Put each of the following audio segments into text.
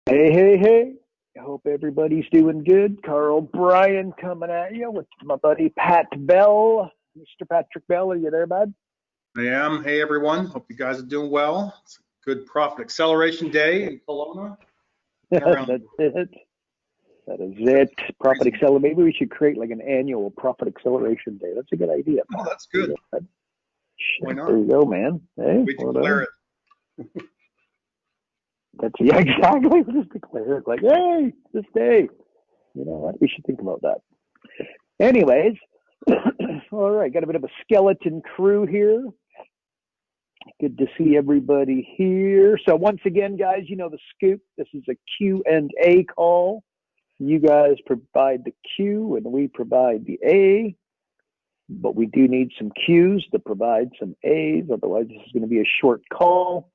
Hey, hey, hey. I hope everybody's doing good. Carl Bryan coming at you with my buddy Pat Bell. Mr. Patrick Bell, are you there, bud? I am. Hey, everyone. Hope you guys are doing well. It's a good profit acceleration day in Kelowna and around the That's world. it. That is it. Profit Crazy. acceleration. Maybe we should create like an annual profit acceleration day. That's a good idea, Oh, Pat. that's There you good. go, bud. Why Shit, there not? you go, man. Hey, We well declare done. it. That's yeah, exactly. Just declare it like, hey, this day. You know what? We should think about that. Anyways, all right, got a bit of a skeleton crew here. Good to see everybody here. So once again, guys, you know the scoop. This is a Q&A call. You guys provide the Q and we provide the A, but we do need some Qs to provide some As. Otherwise, this is going to be a short call.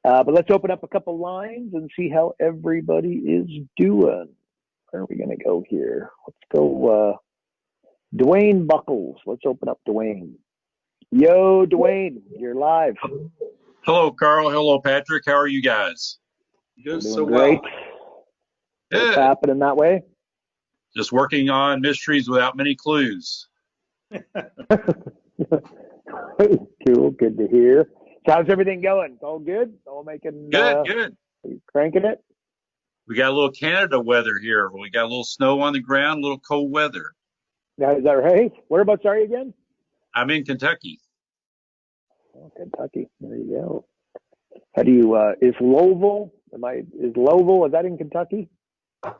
But let's open up a couple lines and see how everybody is doing. Where are we going to go here? Let's go Dwayne Buckles. Let's open up Dwayne. Yo, Dwayne, you're live. Hello, Carl. Hello, Patrick. How are you guys? We're Doing doing so great. well. What's Good. happening that way? Just working on mysteries without many clues. Cool, good to hear. So how's everything going? All good? All making, Good, good. cranking it? We got a little Canada weather here. We got a little snow on the ground, a little cold weather. Now, is that right? Whereabouts are you again? I'm in Kentucky. Oh, Kentucky. There you go. How do you, is Louisville, is that in Kentucky?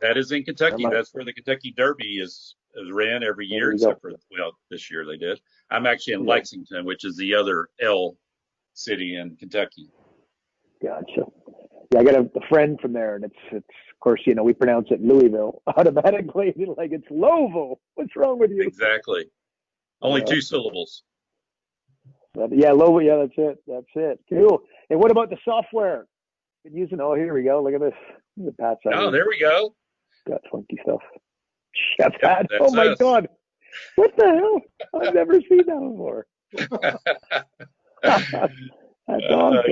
That is in Or Kentucky. That's where the Kentucky Derby is ran every there year, you go. except for, well, this year they did. I'm actually in Yeah. Lexington, which is the other L city in Kentucky. Gotcha. Yeah, I got a friend from there, and it's of course, you know, we pronounce it Louisville automatically, like it's Louisville. What's wrong with you? Exactly. Only two syllables. But yeah, Louisville. Yeah, that's it. That's it. Cool. And what about the software? Been using. Oh, here we go. Look at this. Look at Pat's Oh, there we go. got funky stuff. Chef Yep, Pat. Oh that's my us. God. What the hell? I've never seen that before. That's awesome.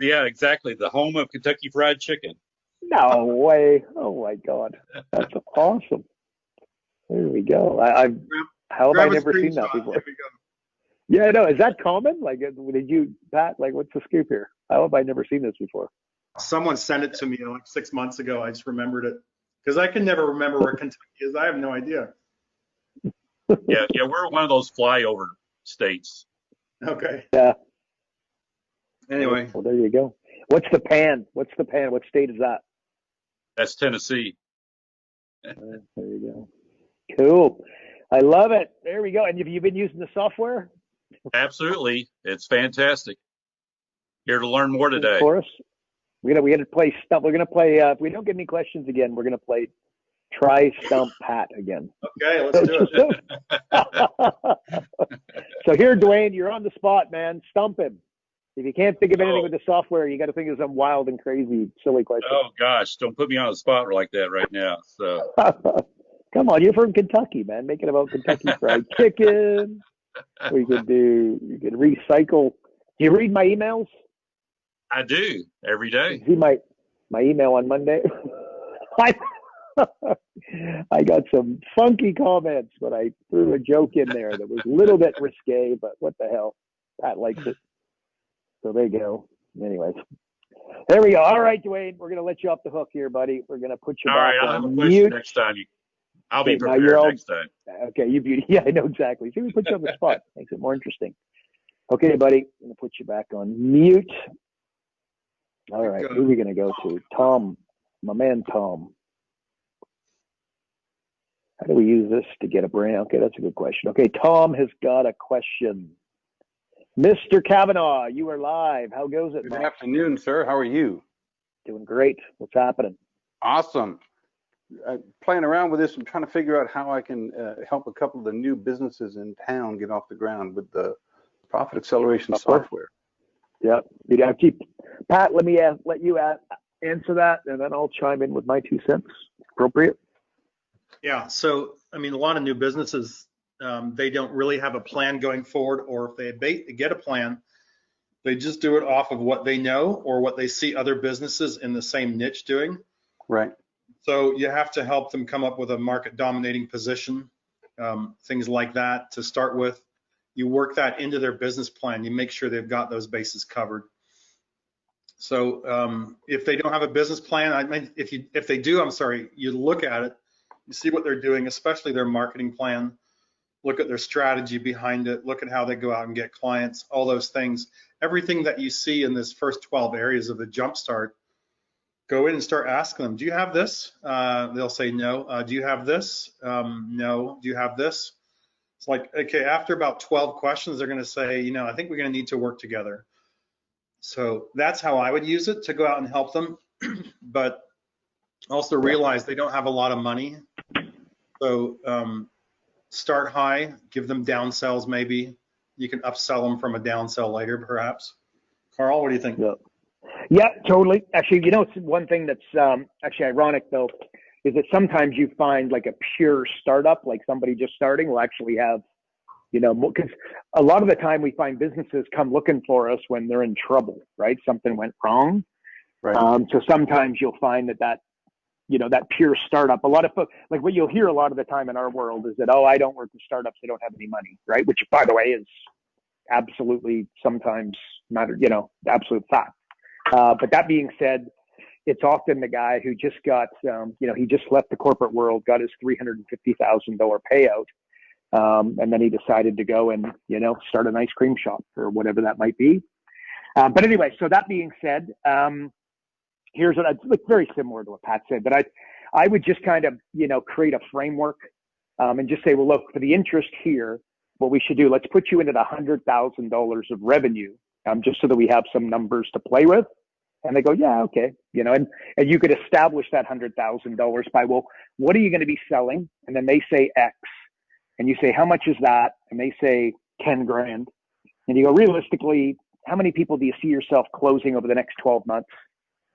Yeah, exactly. The home of Kentucky Fried Chicken. No way. Oh my God. That's awesome. There we go. How have I Grab a never seen that screenshot. before? There we go. Yeah, no, is that common? Like, did you, Pat, like, what's the scoop here? How have I never seen this before? Someone sent it to me like 6 months ago. I just remembered it because I can never remember where Kentucky is. I have no idea. Yeah, we're one of those flyover states. Okay. Yeah. Anyway, Well, there you go. What's the pan? What's the pan? What state is that? That's Tennessee. There you go. Cool. I love it. There we go. And have you been using the software Absolutely. It's fantastic. Here to learn more today. for us? We're gonna play stump. We're gonna play. If we don't get any questions again, we're gonna play try stump Pat again. okay, let's do it. So here, Dwayne, you're on the spot, man. Stump him. If you can't think of anything Oh, with the software, you got to think of some wild and crazy, silly question. oh gosh, don't put me on the spot like that right now. So, Come on, you're from Kentucky, man. Make it about Kentucky Fried Chicken. You could recycle. Do you read my emails? I do every day. See my email on Monday? I, I got some funky comments, but I threw a joke in there that was a little bit risque, but what the hell? Pat likes it. So there you go. Anyways, there we go. All right, Dwayne, we're going to let you off the hook here, buddy. We're going to put you All back right, I'll have a on question mute. next time. I'll be Okay, now prepared next time. Okay, you beauty. Yeah, I know exactly. See, we put you on the spot. Makes it more interesting. Okay, buddy, I'm going to put you back on mute. All right, who are we going to go to? Tom, my man Tom. How do we use this to get a brand? Okay, that's a good question. Okay, Tom has got a question. Mr. Kavanaugh, you are live. How goes it, Good Mom? afternoon, sir. How are you? Doing great. What's happening? Awesome. Playing around with this and trying to figure out how I can help a couple of the new businesses in town get off the ground with the profit acceleration software. Yep. Pat, let me let you answer that, and then I'll chime in with my 2 cents. Appropriate? Yeah. So, I mean, a lot of new businesses, they don't really have a plan going forward, or if they get a plan, They just do it off of what they know or what they see other businesses in the same niche doing. Right. So you have to help them come up with a market dominating position, things like that to start with. You work that into their business plan. You make sure they've got those bases covered. So if they don't have a business plan, I mean, if they do, I'm sorry, you look at it, you see what they're doing, especially their marketing plan. Look at their strategy behind it. Look at how they go out and get clients, all those things. Everything that you see in this first 12 areas of the Jumpstart, go in and start asking them, do you have this? They'll say no. Do you have this? No. Do you have this? It's like, okay, after about 12 questions, they're going to say, you know, I think we're going to need to work together. So that's how I would use it to go out and help them. But also realize they don't have a lot of money. So start high, give them downsells maybe. You can upsell them from a downsell later, perhaps. Carl, what do you think? Yeah, totally. Actually, you know, it's one thing that's actually ironic, though, is that sometimes you find like a pure startup, like somebody just starting will actually have, you know, because a lot of the time we find businesses come looking for us when they're in trouble, right? Something went wrong. Right. So sometimes you'll find that, you know, that pure startup, a lot of folks, like what you'll hear a lot of the time in our world is that, oh, I don't work with startups, they don't have any money, right? Which, by the way, is absolutely sometimes not, you know, absolute fact. But that being said, it's often the guy who just got, you know, he just left the corporate world, got his $350,000 payout. And then he decided to go and, you know, start an ice cream shop or whatever that might be. But anyway, so that being said, here's what it's very similar to what Pat said, but I would just kind of, you know, create a framework and just say, well, look, for the interest here, what we should do, let's put you into the $100,000 of revenue, just so that we have some numbers to play with. And they go, yeah, okay. You know, and you could establish that $100,000 by, well, what are you going to be selling? And then they say X. And you say, how much is that? And they say 10 grand. And you go, realistically, how many people do you see yourself closing over the next 12 months?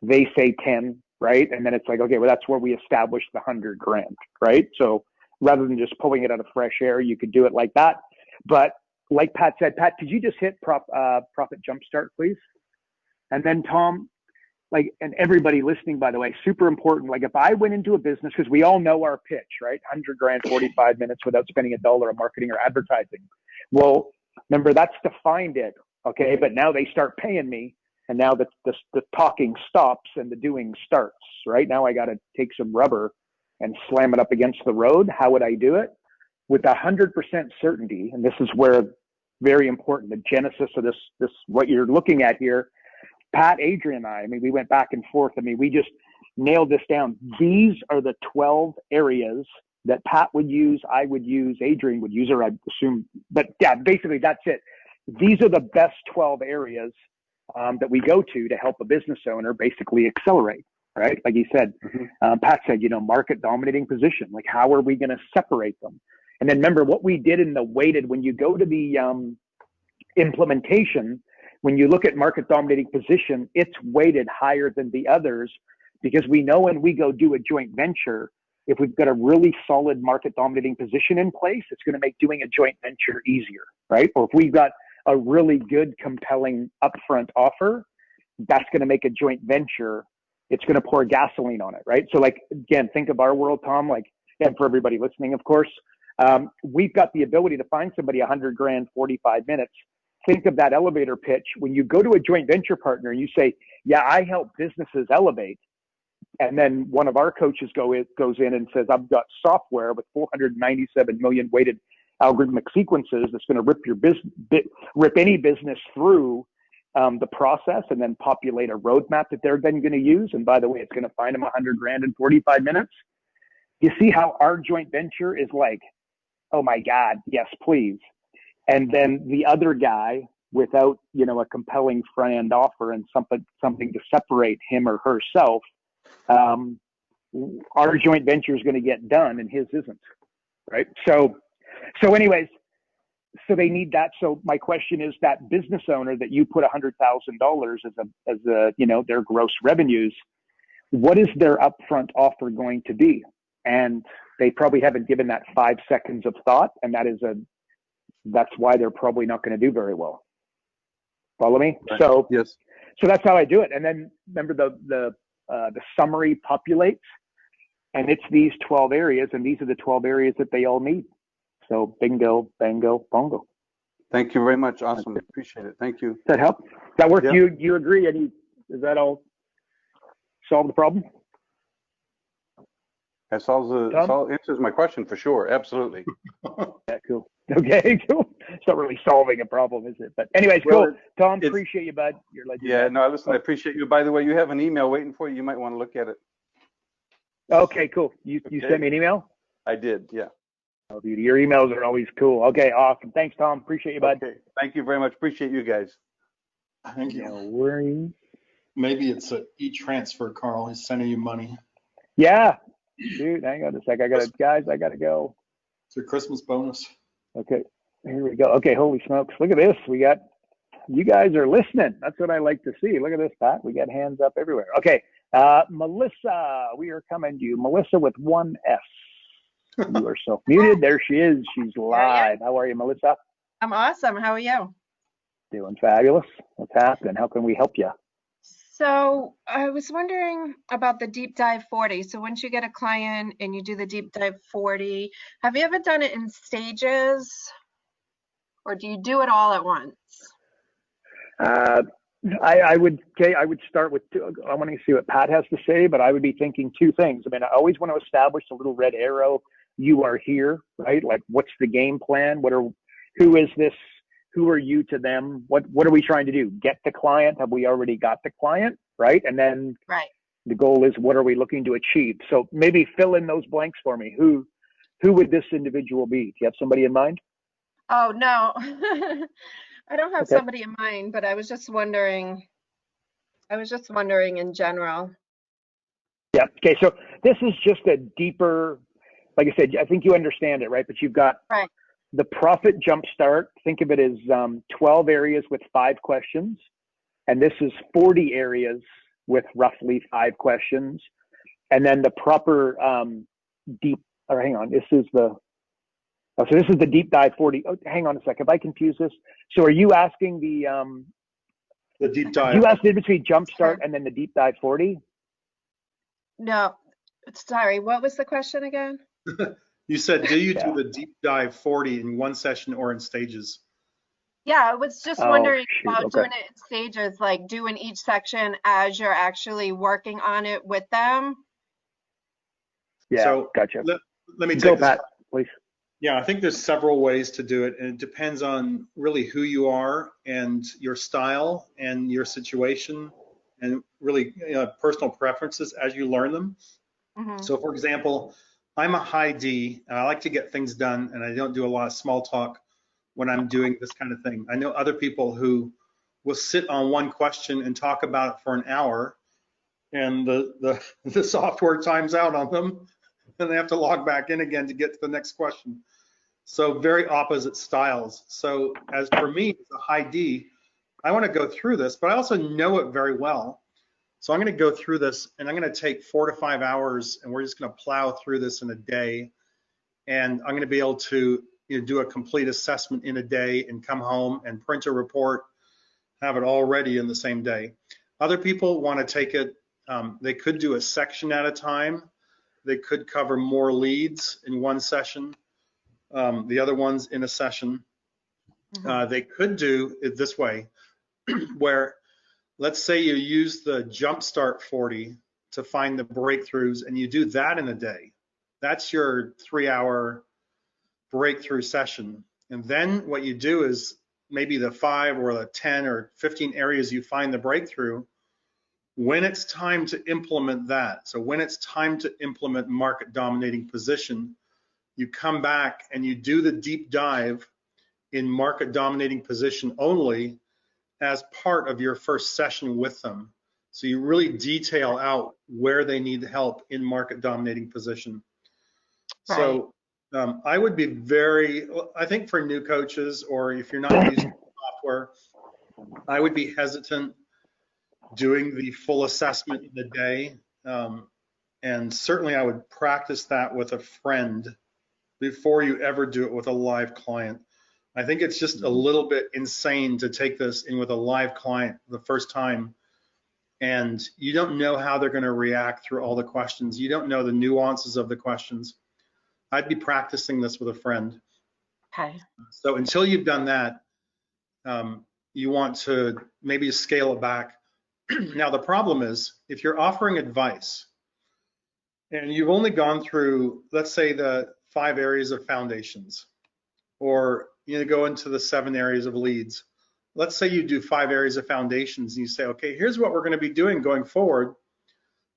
They say 10, right? And then it's like, okay, well, that's where we establish the 100 grand, right? So rather than just pulling it out of fresh air, you could do it like that. But like Pat said, Pat, could you just hit Profit Jumpstart, please? And then Tom, like, and everybody listening, by the way, super important. Like if I went into a business, because we all know our pitch, right? 100 grand, 45 minutes without spending $1 on marketing or advertising. Well, remember, that's defined it, okay? But now they start paying me, and now the talking stops and the doing starts, right? Now I got to take some rubber and slam it up against the road. How would I do it? With 100% certainty, and this is where very important, the genesis of this what you're looking at here. Pat, Adrian, and I mean, we went back and forth. I mean, we just nailed this down. These are the 12 areas that Pat would use, I would use, Adrian would use, or I assume, but yeah, basically that's it. These are the best 12 areas that we go to help a business owner basically accelerate, right? Like you said, Pat said, you know, market dominating position. Like, how are we going to separate them? And then remember what we did in the weighted, when you go to the implementation, when you look at market dominating position, it's weighted higher than the others because we know when we go do a joint venture, if we've got a really solid market dominating position in place, it's going to make doing a joint venture easier, right? Or if we've got a really good, compelling upfront offer, that's going to make a joint venture, it's going to pour gasoline on it, right? So like, again, think of our world, Tom, like, and for everybody listening, of course, we've got the ability to find somebody 100 grand, 45 minutes. Think of that elevator pitch. When you go to a joint venture partner and you say, yeah, I help businesses elevate. And then one of our coaches goes in and says, I've got software with 497 million weighted algorithmic sequences that's going to rip any business through the process and then populate a roadmap that they're then going to use. And by the way, it's going to find them 100 grand in 45 minutes. You see how our joint venture is like, oh my God, yes, please. And then the other guy, without, you know, a compelling front end offer and something to separate him or herself, our joint venture is going to get done and his isn't, right? So anyways, so they need that. So my question is, that business owner that you put $100,000 as a, you know, their gross revenues, what is their upfront offer going to be? And they probably haven't given that 5 seconds of thought, and that's why they're probably not going to do very well. Follow me? Right. So Yes. so that's how I do it. And then remember the summary populates, and it's these 12 areas, and these are the 12 areas that they all need. So bingo, bango, bongo. Thank you very much. Awesome. Appreciate it. Thank you. Does that help? Does that work? Yeah. You agree? Does that all solve the problem? That answers my question for sure. Absolutely. Yeah, cool. Okay, cool. It's not really solving a problem, is it? But anyways, Well, cool. Tom, appreciate you, bud. You're legend. Yeah, no, listen, I appreciate you. By the way, you have an email waiting for you. You might want to look at it. Okay, cool. You Okay. sent me an email? I did, yeah. Oh, dude, your emails are always cool. Okay, awesome. Thanks, Tom. Appreciate you, bud. Okay. Thank you very much. Appreciate you guys. Thank you. No worries. Maybe it's an e-transfer, Carl. He's sending you money. Yeah. Dude, hang on a sec. I gotta go. It's your Christmas bonus. Okay. Here we go. Okay, holy smokes. Look at this. You guys are listening. That's what I like to see. Look at this, Pat. We got hands up everywhere. Okay. Melissa, we are coming to you. Melissa with one S. You are self-muted. There she is. She's live. How are you, Melissa? I'm awesome. How are you? Doing fabulous. What's happening? How can we help you? So I was wondering about the deep dive 40. So once you get a client and you do the deep dive 40, have you ever done it in stages, or do you do it all at once? I would start with I want to see what Pat has to say, but I would be thinking two things. I mean, I always want to establish a little red arrow. You are here, right? Like, what's the game plan? Who is this? Who are you to them? What are we trying to do? Get the client? Have we already got the client? Right? And then the goal is, what are we looking to achieve? So maybe fill in those blanks for me. Who would this individual be? Do you have somebody in mind? Oh, no. I don't have somebody in mind, but I was just wondering in general. Yeah. Okay. So this is just a deeper, like I said, I think you understand it, right? But you've got the profit jumpstart. Think of it as 12 areas with 5 questions. And this is 40 areas with roughly 5 questions. And then the proper this is the deep dive 40. Oh, hang on a second. Have I confused this? So are you asking the deep dive? You asked in between jumpstart and then the deep dive 40? No, sorry. What was the question again? You said, do you do the deep dive 40 in one session or in stages? Yeah, I was just wondering about doing it in stages, like doing each section as you're actually working on it with them. Yeah, so gotcha. Let me take this, Pat, please. Yeah, I think there's several ways to do it, and it depends on really who you are and your style and your situation and really personal preferences as you learn them. So for example, I'm a high D and I like to get things done, and I don't do a lot of small talk when I'm doing this kind of thing. I know other people who will sit on one question and talk about it for an hour, and the software times out on them and they have to log back in again to get to the next question. So very opposite styles. So as for me, as a high D, I want to go through this, but I also know it very well. So I'm going to go through this, and I'm going to take 4 to 5 hours, and we're just going to plow through this in a day. And I'm going to be able to do a complete assessment in a day and come home and print a report, have it all ready in the same day. Other people want to take it, they could do a section at a time. They could cover more leads in one session. The other ones in a session. They could do it this way, where let's say you use the Jumpstart 40 to find the breakthroughs, and you do that in a day. That's your 3-hour breakthrough session. And then what you do is maybe the 5 or the 10 or 15 areas you find the breakthrough, when it's time to implement that. So when it's time to implement market dominating position, you come back and you do the deep dive in market dominating position only as part of your first session with them. So you really detail out where they need help in market dominating position. So I would be I think for new coaches, or if you're not using software, I would be hesitant doing the full assessment in a day. And certainly I would practice that with a friend before you ever do it with a live client. I think it's just a little bit insane to take this in with a live client the first time, and you don't know how they're going to react through all the questions. You don't know the nuances of the questions. I'd be practicing this with a friend. Okay. So until you've done that, you want to maybe scale it back. Now, the problem is if you're offering advice and you've only gone through, let's say, the 5 areas of foundations, or you go into the 7 areas of leads. Let's say you do 5 areas of foundations and you say, okay, here's what we're going to be doing going forward.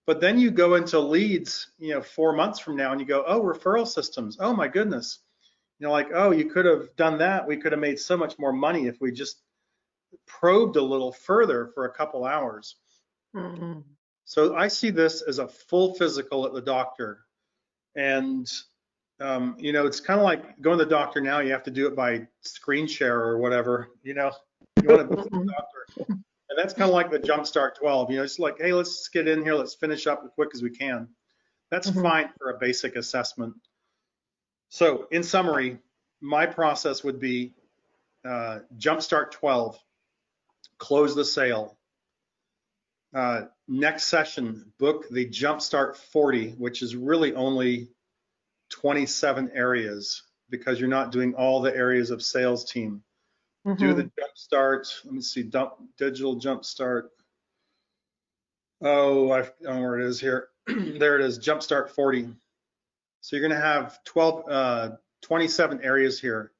But then you go into leads, 4 months from now and you go, oh, referral systems. Oh my goodness. Like, oh, you could have done that. We could have made so much more money if we just probed a little further for a couple hours. Mm-hmm. So I see this as a full physical at the doctor. And, it's kind of like going to the doctor now. You have to do it by screen share or whatever, you want to go to the doctor. And that's kind of like the Jumpstart 12, it's like, hey, let's just get in here. Let's finish up as quick as we can. That's fine for a basic assessment. So in summary, my process would be Jumpstart 12, close the sale. Next session, book the Jumpstart 40, which is really only 27 areas because you're not doing all the areas of sales team. Do the Jumpstart, let me see, digital Jumpstart. Oh, I don't know where it is here. There it is, Jumpstart 40. So you're going to have 27 areas here.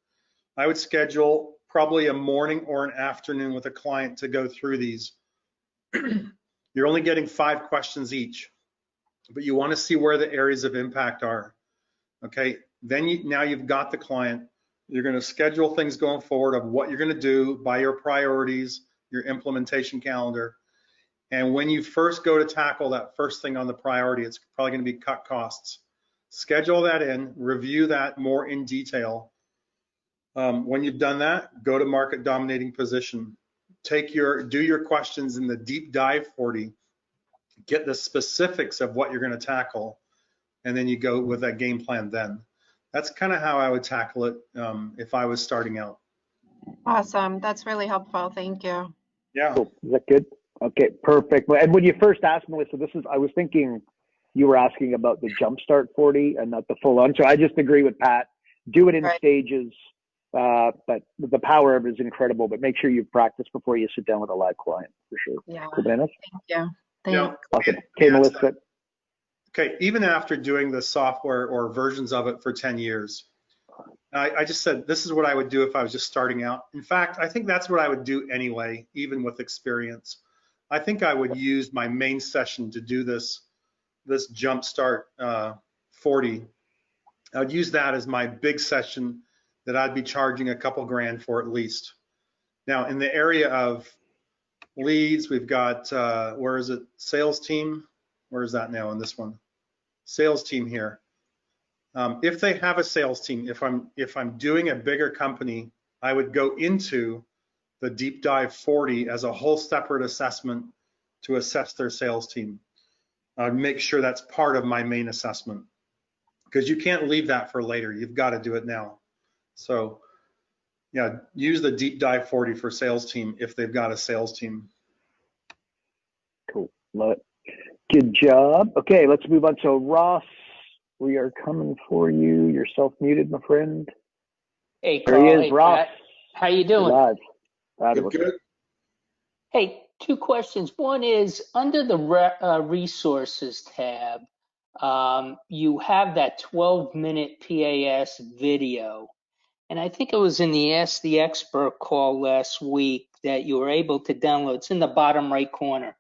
I would schedule probably a morning or an afternoon with a client to go through these. You're only getting 5 questions each, but you want to see where the areas of impact are. Okay, then now you've got the client. You're going to schedule things going forward of what you're going to do by your priorities, your implementation calendar. And when you first go to tackle that first thing on the priority, it's probably going to be cut costs. Schedule that in, review that more in detail. When you've done that, go to market dominating position. Do your questions in the deep dive 40, get the specifics of what you're going to tackle, and then you go with that game plan then. That's kind of how I would tackle it if I was starting out. Awesome. That's really helpful. Thank you. Yeah. Cool. Is that good? Okay, perfect. And when you first asked Melissa, I was thinking you were asking about the Jumpstart 40 and not the full on. So I just agree with Pat. Do it in stages, but the power of it is incredible. But make sure you practice before you sit down with a live client for sure. Yeah. Cool, Thank you. Thanks. Awesome. Okay, Melissa. Okay, even after doing the software or versions of it for 10 years, I just said, this is what I would do if I was just starting out. In fact, I think that's what I would do anyway, even with experience. I think I would use my main session to do this Jumpstart 40. I would use that as my big session that I'd be charging a couple grand for at least. Now, in the area of leads, we've got, where is it? Sales team. Where is that now in this one? Sales team here. If they have a sales team, if I'm doing a bigger company, I would go into the deep dive 40 as a whole separate assessment to assess their sales team. I'd make sure that's part of my main assessment because you can't leave that for later. You've got to do it now. So yeah, use the deep dive 40 for sales team if they've got a sales team. Cool. Love it. Good job. Okay, let's move on. So Ross, we are coming for you. You're self-muted, my friend. Hey, There Carl. he is, Hey, Ross. Pat. How you doing? Live. Good. Hey, 2 questions. One is under the resources tab, you have that 12-minute PAS video. And I think it was in the Ask the Expert call last week that you were able to download. It's in the bottom right corner.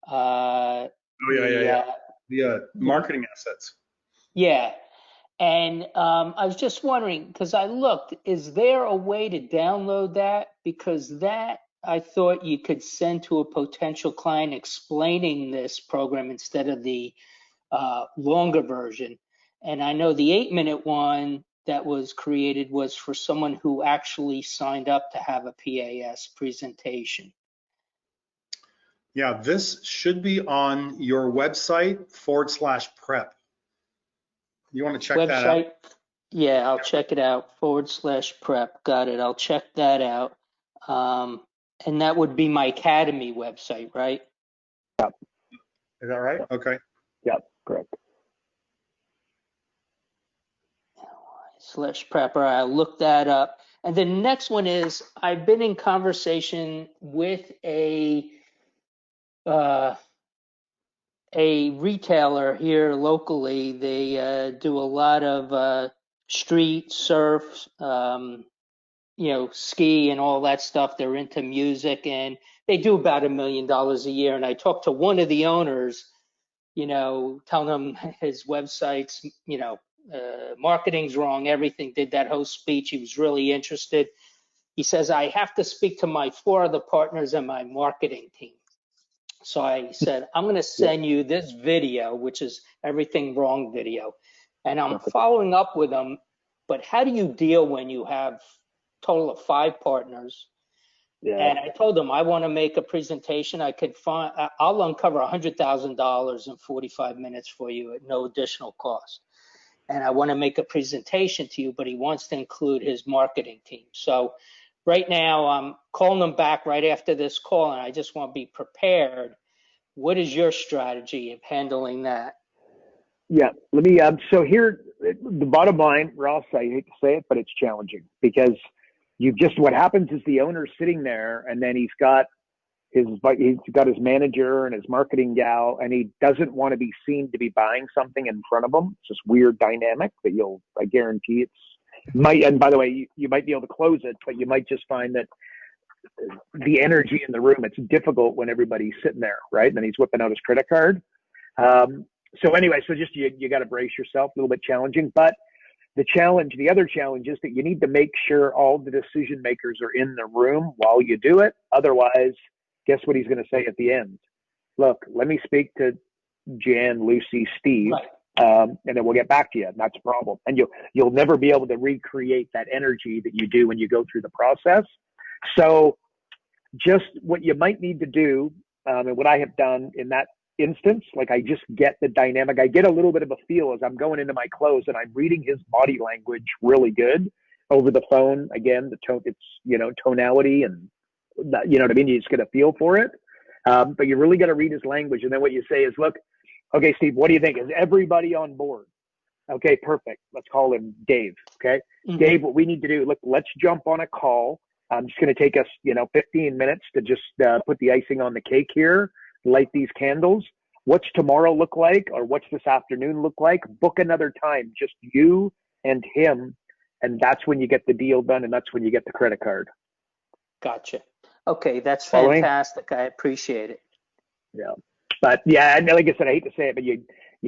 Oh, yeah. The marketing assets. Yeah. And I was just wondering, because I looked, is there a way to download that? Because that I thought you could send to a potential client explaining this program instead of the longer version. And I know the 8-minute one that was created was for someone who actually signed up to have a PAS presentation. Yeah, this should be on your website /prep. You want to check that out? Yeah, I'll check it out. /prep. Got it. I'll check that out. And that would be my Academy website, right? Is that right? Okay. Yep, correct. /prep. All right, I'll look that up. And the next one is I've been in conversation with a retailer here locally. They do a lot of street surf, ski and all that stuff. They're into music and they do about $1 million a year. And I talked to one of the owners, telling him his website's, marketing's wrong, everything, did that whole speech. He was really interested. He says, I have to speak to my 4 other partners and my marketing team. So I said, I'm going to send you this video, which is everything wrong video. And I'm following up with them. But how do you deal when you have a total of 5 partners? Yeah. And I told them I want to make a presentation. I'll uncover $100,000 in 45 minutes for you at no additional cost. And I want to make a presentation to you, but he wants to include his marketing team. So right now I'm calling them back right after this call, and I just want to be prepared. What is your strategy of handling that? Yeah, let me, so here, the bottom line, Ross, I hate to say it, but it's challenging because what happens is the owner's sitting there and then he's got his manager and his marketing gal, and he doesn't want to be seen to be buying something in front of him. It's this weird dynamic that I guarantee and by the way, you might be able to close it, but you might just find that the energy in the room, it's difficult when everybody's sitting there, right? And then he's whipping out his credit card. So anyway, just you got to brace yourself, a little bit challenging, but the other challenge is that you need to make sure all the decision makers are in the room while you do it. Otherwise, guess what he's going to say at the end? Look, let me speak to Jan, Lucy, Steve, right. And then we'll get back to you. And that's a problem. And you'll never be able to recreate that energy that you do when you go through the process. So just what you might need to do, and what I have done in that instance, like I just get the dynamic. I get a little bit of a feel as I'm going into my close and I'm reading his body language really good over the phone. Again, the tone, it's, tonality and you know what I mean? You just get a feel for it. But you really got to read his language. And then what you say is, look, okay, Steve, what do you think? Is everybody on board? Okay, perfect. Let's call him Dave. Okay. Mm-hmm. Dave, what we need to do, look, let's jump on a call. I'm just going to take us, 15 minutes to just put the icing on the cake here, light these candles. What's tomorrow look like? Or what's this afternoon look like? Book another time, just you and him. And that's when you get the deal done. And that's when you get the credit card. Gotcha. Okay. That's fantastic. I appreciate it. Yeah. But yeah, like I said, I hate to say it, but you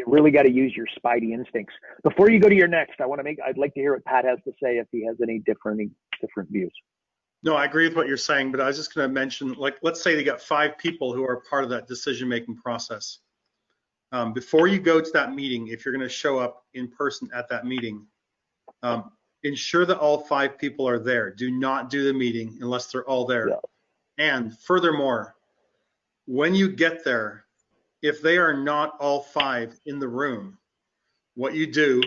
really got to use your spidey instincts. Before you go to your next, I'd like to hear what Pat has to say if he has any different views. No, I agree with what you're saying, but I was just going to mention, like, let's say you got 5 people who are part of that decision-making process. Before you go to that meeting, if you're going to show up in person at that meeting, ensure that all 5 people are there. Do not do the meeting unless they're all there. Yeah. And furthermore, when you get there, if they are not all 5 in the room, what you do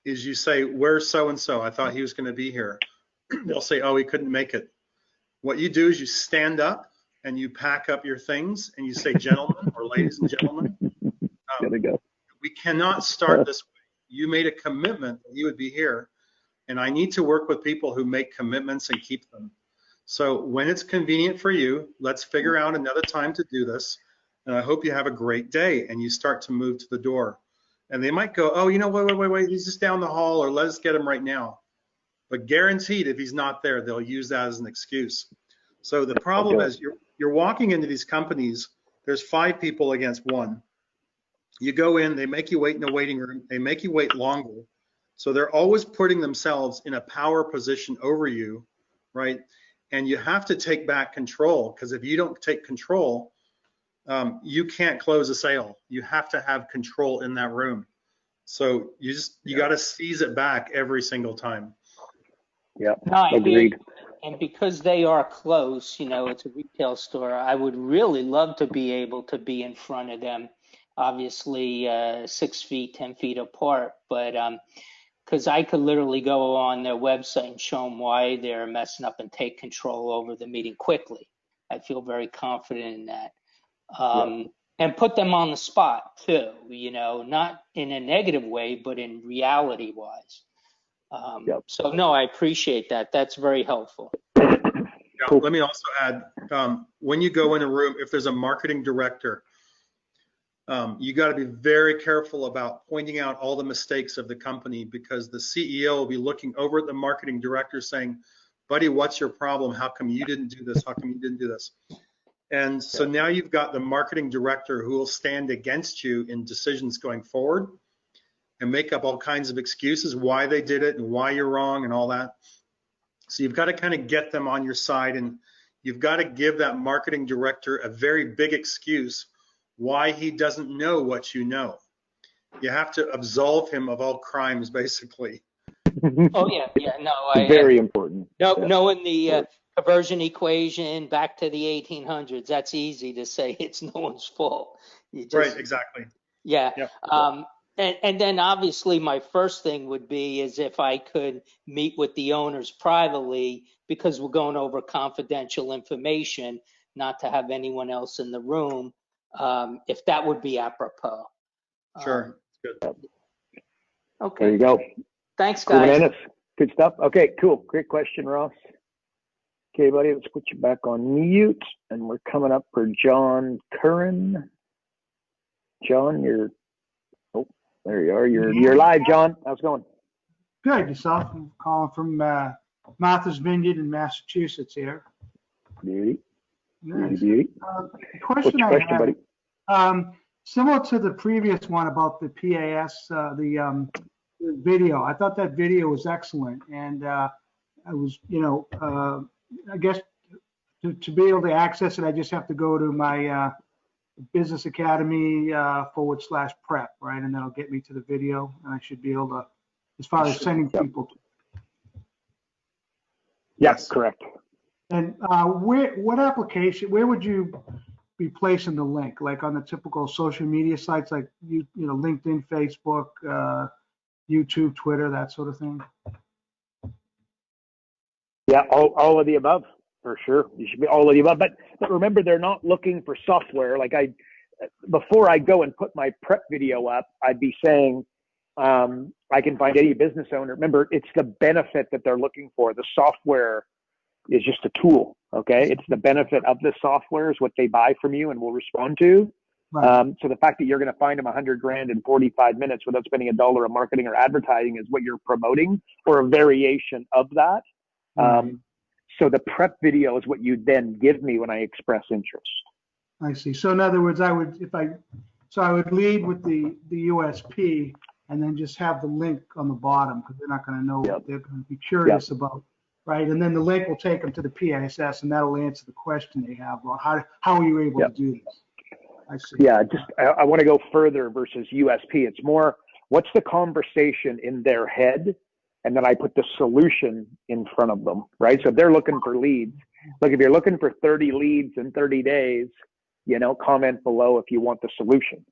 is you say, where's so-and-so? I thought he was going to be here. They'll say, oh, he couldn't make it. What you do is you stand up and you pack up your things and you say, gentlemen or ladies and gentlemen, we cannot start this way. You made a commitment that you would be here, and I need to work with people who make commitments and keep them. So when it's convenient for you, let's figure out another time to do this. And I hope you have a great day. And you start to move to the door. And they might go, oh, wait, he's just down the hall, or let us get him right now. But guaranteed, if he's not there, they'll use that as an excuse. So the problem is you're walking into these companies, there's 5 people against 1. You go in, they make you wait in a waiting room, they make you wait longer. So they're always putting themselves in a power position over you, right? And you have to take back control, because if you don't take control, you can't close a sale. You have to have control in that room. So you got to seize it back every single time. Yeah, agreed. And because they are close, it's a retail store, I would really love to be able to be in front of them, obviously 6 feet, 10 feet apart. But because I could literally go on their website and show them why they're messing up and take control over the meeting quickly. I feel very confident in that. And put them on the spot too, not in a negative way, but in reality wise. So no, I appreciate that. That's very helpful. Yeah, let me also add, when you go in a room, if there's a marketing director, you got to be very careful about pointing out all the mistakes of the company, because the CEO will be looking over at the marketing director saying, buddy, what's your problem? How come you didn't do this? How come you didn't do this? And so now you've got the marketing director who will stand against you in decisions going forward and make up all kinds of excuses why they did it and why you're wrong and all that. So you've got to kind of get them on your side, and you've got to give that marketing director a very big excuse why he doesn't know what you know. You have to absolve him of all crimes, basically. Oh yeah, no, very important. Knowing the conversion equation back to the 1800s, that's easy to say it's no one's fault. Right, exactly. Yeah. Yep. And then obviously my first thing would be is if I could meet with the owners privately, because we're going over confidential information, not to have anyone else in the room, if that would be apropos. Sure. Good. Okay. There you go. Thanks, Cool, guys. bananas. Good stuff. Okay, cool. Great question, Ross. Okay, buddy, let's put you back on mute, and we're coming up for John Curran. John, there you are. You're live, John. How's it going? Good. Yourself? I'm calling from Martha's Vineyard in Massachusetts here. Beauty. Nice. Beauty. Question What's your question, buddy? Similar to the previous one about the PAS, the video. I thought that video was excellent, and I was, I guess to be able to access it, I just have to go to my Business Academy /prep, right? And that'll get me to the video, and I should be able to, as far as sending people. Yes, correct. And what application, where would you be placing the link? Like on the typical social media sites, like LinkedIn, Facebook, YouTube, Twitter, that sort of thing? Yeah, all of the above, for sure. You should be all of the above. But remember, they're not looking for software. Like before I go and put my prep video up, I'd be saying, I can find any business owner. Remember, it's the benefit that they're looking for. The software is just a tool, okay? It's the benefit of the software is what they buy from you and will respond to. Right. So the fact that you're going to find them $100,000 in 45 minutes without spending $1 on marketing or advertising is what you're promoting, or a variation of that. Right. So the prep video is what you then give me when I express interest. I see. So in other words, I would lead with the USP and then just have the link on the bottom, because they're not going to know what they're going to be curious about, right? And then the link will take them to the PSS, and that'll answer the question they have. Well, how are you able to do this? I see. Yeah, I want to go further versus USP. It's more, what's the conversation in their head? And then I put the solution in front of them, right? So if they're looking for leads, like if you're looking for 30 leads in 30 days, comment below if you want the solution.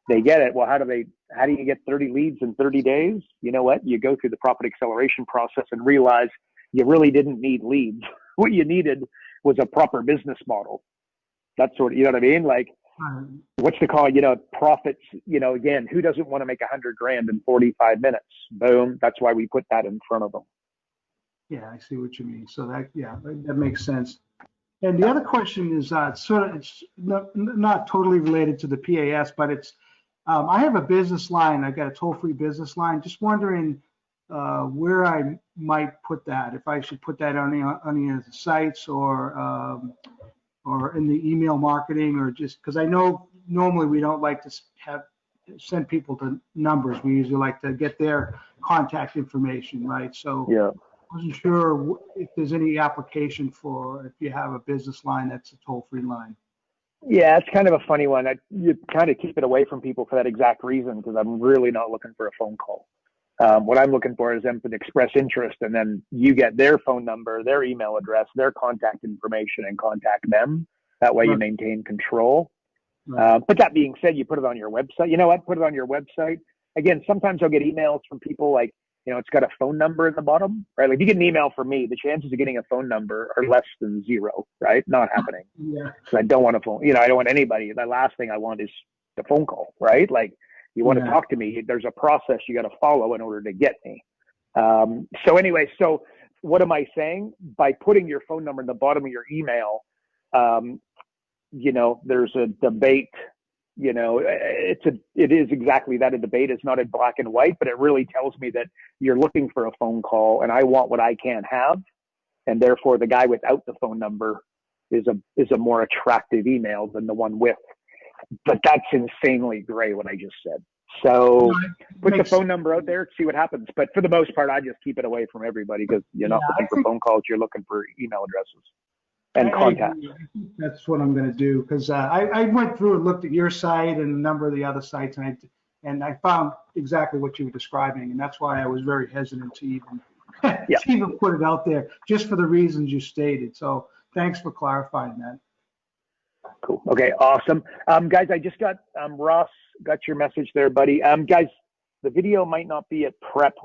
They get it. Well, how do you get 30 leads in 30 days? You know what? You go through the profit acceleration process and realize you really didn't need leads. What you needed was a proper business model. That's sort of, you know what I mean? Like, what's the call? Profits, again, who doesn't want to make $100,000 in 45 minutes? Boom. That's why we put that in front of them. Yeah, I see what you mean. So that makes sense. And the other question is it's not totally related to the PAS, but it's, I have a business line. I've got a toll-free business line. Just wondering where I might put that, if I should put that on any of the sites or in the email marketing, or just because I know normally we don't like to send people to numbers. We usually like to get their contact information, right? So I wasn't sure if there's any application for if you have a business line that's a toll-free line. Yeah, it's kind of a funny one. You kind of keep it away from people for that exact reason, because I'm really not looking for a phone call. What I'm looking for is them to express interest, and then you get their phone number, their email address, their contact information, and contact them. That way you maintain control. But that being said, you put it on your website. You know what? Put it on your website. Again, sometimes I'll get emails from people like, it's got a phone number in the bottom, right? Like if you get an email from me, the chances of getting a phone number are less than zero, right? Not happening. Yeah. Because I don't want a phone, I don't want anybody. The last thing I want is the phone call, right? Like you want to talk to me, there's a process you got to follow in order to get me. So anyway, so what am I saying? By putting your phone number in the bottom of your email, there's a debate. It is exactly that, a debate. It's not in black and white, but it really tells me that you're looking for a phone call and I want what I can't have. And therefore the guy without the phone number is a more attractive email than the one with. But that's insanely gray what I just said. So put the phone number out there, see what happens. But for the most part, I just keep it away from everybody because you're not looking for phone calls, you're looking for email addresses and contacts. I think that's what I'm going to do, because I went through and looked at your site and a number of the other sites, and I found exactly what you were describing, and that's why I was very hesitant to even to even put it out there, just for the reasons you stated. So thanks for clarifying that. Cool. Okay, awesome. Guys, I just got Ross, got your message there, buddy. Guys, the video might not be at prep.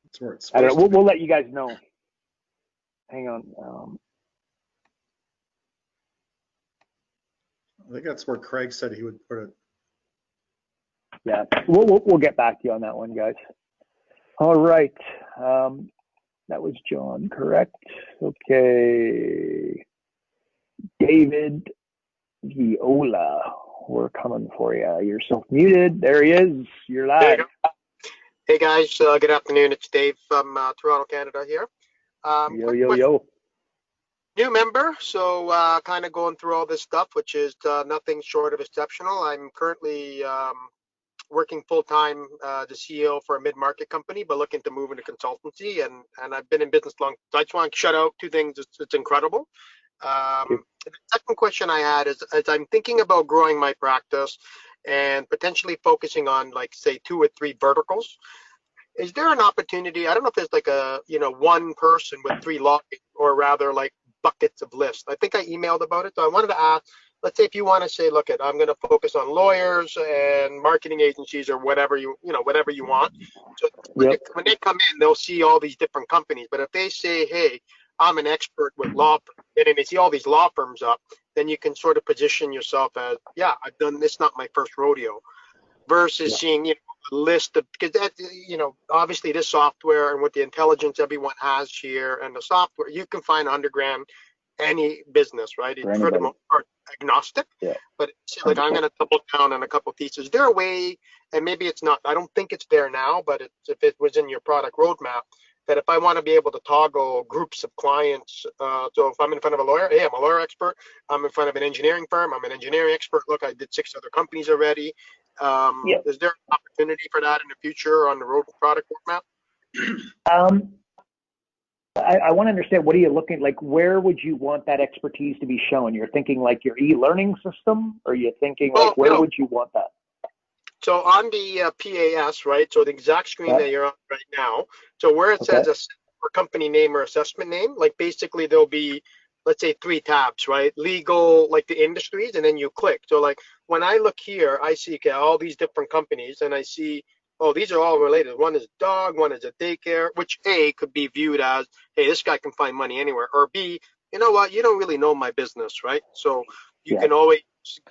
That's where it's I don't supposed know. to be. We'll let you guys know. Hang on. I think that's where Craig said he would put it. Yeah, we'll get back to you on that one, guys. All right. That was John, correct? Okay. David Viola, we're coming for you. You're self-muted. There he is. You're live. Hey guys, good afternoon. It's Dave from Toronto, Canada here. Yo. New member, so kind of going through all this stuff, which is nothing short of exceptional. I'm currently working full-time as the CEO for a mid-market company, but looking to move into consultancy, and I've been in business long. So I just want to shout out two things. It's incredible. The second question I had is, as I'm thinking about growing my practice and potentially focusing on, like, say, 2 or 3 verticals, is there an opportunity? I don't know if there's like a, one person with 3 logins, or rather like buckets of lists. I think I emailed about it. So I wanted to ask, let's say if you want to say, look, I'm going to focus on lawyers and marketing agencies or whatever whatever you want. So when they come in, they'll see all these different companies. But if they say, hey, I'm an expert with law firms, and then they see all these law firms up, then you can sort of position yourself as, I've done this, not my first rodeo, versus seeing, a list of, because that, obviously this software and with the intelligence everyone has here and the software, you can find underground any business, right? It's for the most part agnostic, but it's like, I'm going to double down on a couple of pieces. Is there a way, and maybe it's not, I don't think it's there now, but if it was in your product roadmap, that if I want to be able to toggle groups of clients, so if I'm in front of a lawyer, hey, I'm a lawyer expert. I'm in front of an engineering firm, I'm an engineering expert. Look, I did 6 other companies already. Is there an opportunity for that in the future on the road product roadmap? I want to understand, what are you looking, like, where would you want that expertise to be shown? You're thinking like your e-learning system, or you're thinking like, where would you want that? So on the PAS, right? So the exact screen that you're on right now. So where it says a company name or assessment name, like basically there'll be, let's say 3 tabs, right? Legal, like the industries, and then you click. So like when I look here, I see all these different companies, and I see, oh, these are all related. One is dog, one is a daycare, which A, could be viewed as, hey, this guy can find money anywhere. Or B, you know what? You don't really know my business, right? So you can always,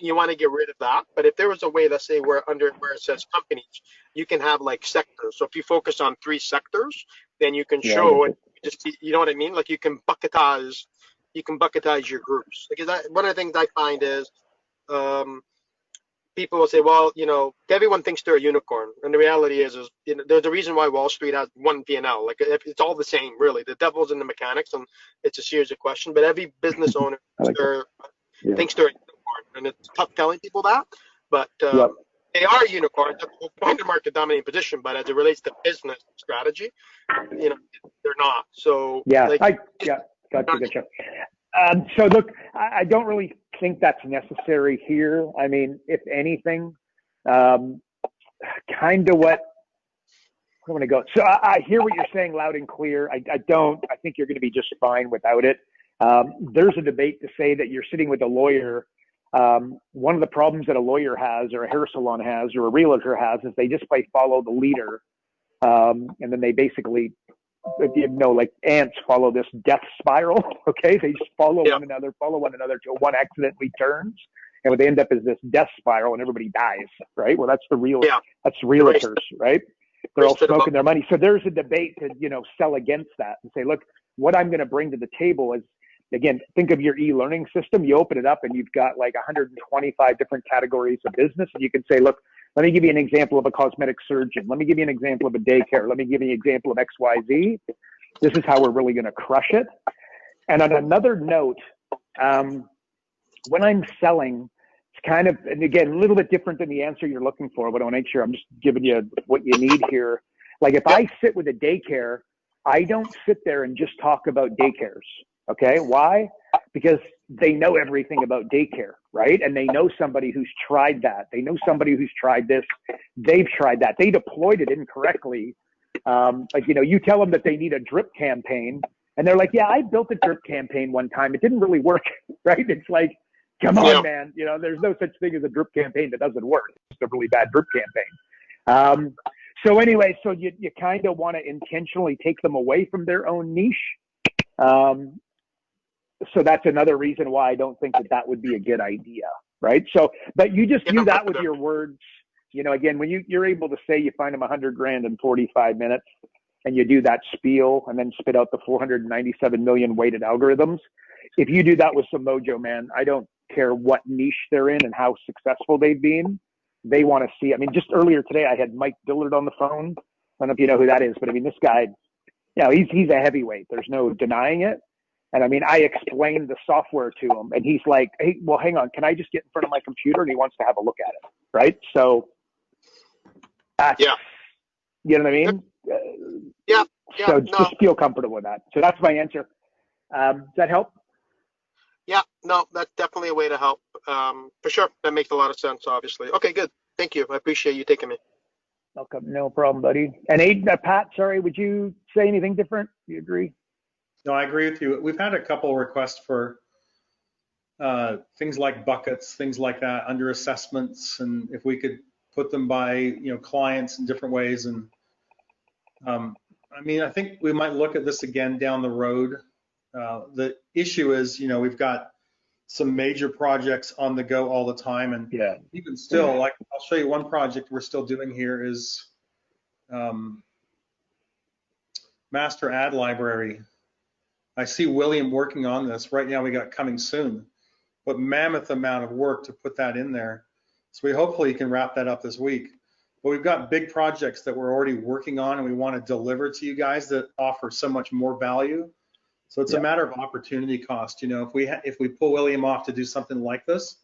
you want to get rid of that. But if there was a way, let's say where it says companies, you can have like sectors. So if you focus on 3 sectors, then you can show it. Just, you know what I mean? Like you can bucketize your groups. Because one of the things I find is, people will say, well, everyone thinks they're a unicorn. And the reality is there's a reason why Wall Street has one P&L. Like it's all the same, really. The devil's in the mechanics, and it's a series of questions. But every business owner thinks they're a unicorn, and it's tough telling people that. But they are unicorns. They'll find a market dominating position, but as it relates to business strategy, they're not. So Gotcha. So look, I don't really think that's necessary here. I mean, if anything, kind of what I'm going to go. So I hear what you're saying loud and clear. I think you're going to be just fine without it. There's a debate to say that you're sitting with a lawyer. One of the problems that a lawyer has, or a hair salon has, or a realtor has, is they just follow the leader. And then they basically, like ants follow this death spiral. Okay. They just follow one another till one accidentally turns. And what they end up is this death spiral and everybody dies. Right. Well, that's that's realtors, right? They're all smoking their money. So there's a debate to, sell against that and say, look, what I'm going to bring to the table is, again, think of your e-learning system. You open it up and you've got like 125 different categories of business. And you can say, look, let me give you an example of a cosmetic surgeon. Let me give you an example of a daycare. Let me give you an example of XYZ. This is how we're really going to crush it. And on another note, when I'm selling, it's kind of, and again, a little bit different than the answer you're looking for, but I want to make sure I'm just giving you what you need here. Like if I sit with a daycare, I don't sit there and just talk about daycares. Okay. Why? Because they know everything about daycare, right? And they know somebody who's tried that. They know somebody who's tried this. They've tried that. They deployed it incorrectly. You tell them that they need a drip campaign and they're like, yeah, I built a drip campaign one time. It didn't really work, right? It's like, come on, man. There's no such thing as a drip campaign that doesn't work. It's a really bad drip campaign. So anyway, you kind of want to intentionally take them away from their own niche. So that's another reason why I don't think that would be a good idea, right? So, but you just do that with your words. Again, when you're able to say you find them $100,000 in 45 minutes and you do that spiel and then spit out the 497 million weighted algorithms. If you do that with some mojo, man, I don't care what niche they're in and how successful they've been. They want to see. I mean, just earlier today, I had Mike Dillard on the phone. I don't know if you know who that is, but I mean, this guy, he's a heavyweight. There's no denying it. And I mean, I explained the software to him and he's like, hey, well, hang on. Can I just get in front of my computer? And he wants to have a look at it. Right. So, you know what I mean? So just feel comfortable with that. So that's my answer. Does that help? Yeah, no, that's definitely a way to help. For sure. That makes a lot of sense, obviously. Okay, good. Thank you. I appreciate you taking me. Okay, no problem, buddy. And Pat, sorry, would you say anything different? Do you agree? No, I agree with you. We've had a couple requests for things like buckets, things like that, under assessments, and if we could put them by clients in different ways. And I mean, I think we might look at this again down the road. The issue is, we've got some major projects on the go all the time, and even still, like I'll show you one project we're still doing here is master ad library. I see William working on this right now. We got coming soon, but mammoth amount of work to put that in there. So we hopefully can wrap that up this week. But we've got big projects that we're already working on and we want to deliver to you guys that offer so much more value. So it's a matter of opportunity cost. If we pull William off to do something like this,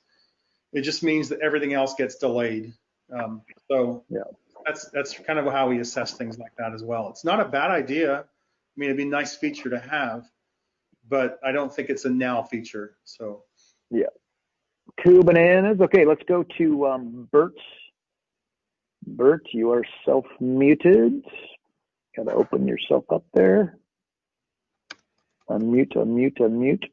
it just means that everything else gets delayed. That's kind of how we assess things like that as well. It's not a bad idea. I mean, it'd be a nice feature to have, but I don't think it's a now feature. So cool bananas. Okay, let's go to Bert. Bert, you are self-muted. Got to open yourself up there. Unmute.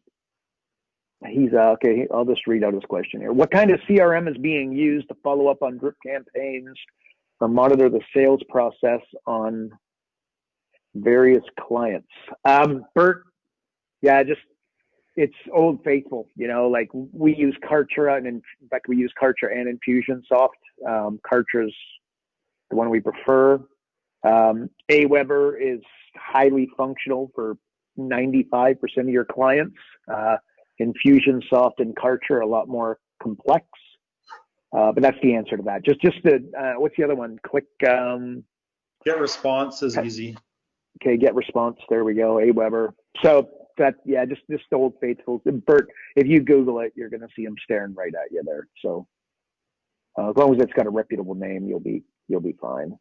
He's okay. I'll just read out his question here. What kind of CRM is being used to follow up on drip campaigns or monitor the sales process on various clients? Bert, it's Old Faithful. Like we use Kartra, and in fact we use Kartra and Infusionsoft. Kartra's the one we prefer. Aweber is highly functional for 95% of your clients. Infusionsoft and Kartra are a lot more complex, but that's the answer to that. Just the what's the other one? Click. Get response is easy. Okay, get response. There we go. Aweber. So that just the Old Faithful. Bert, if you Google it, you're going to see him staring right at you there. So as long as it's got a reputable name, you'll be fine.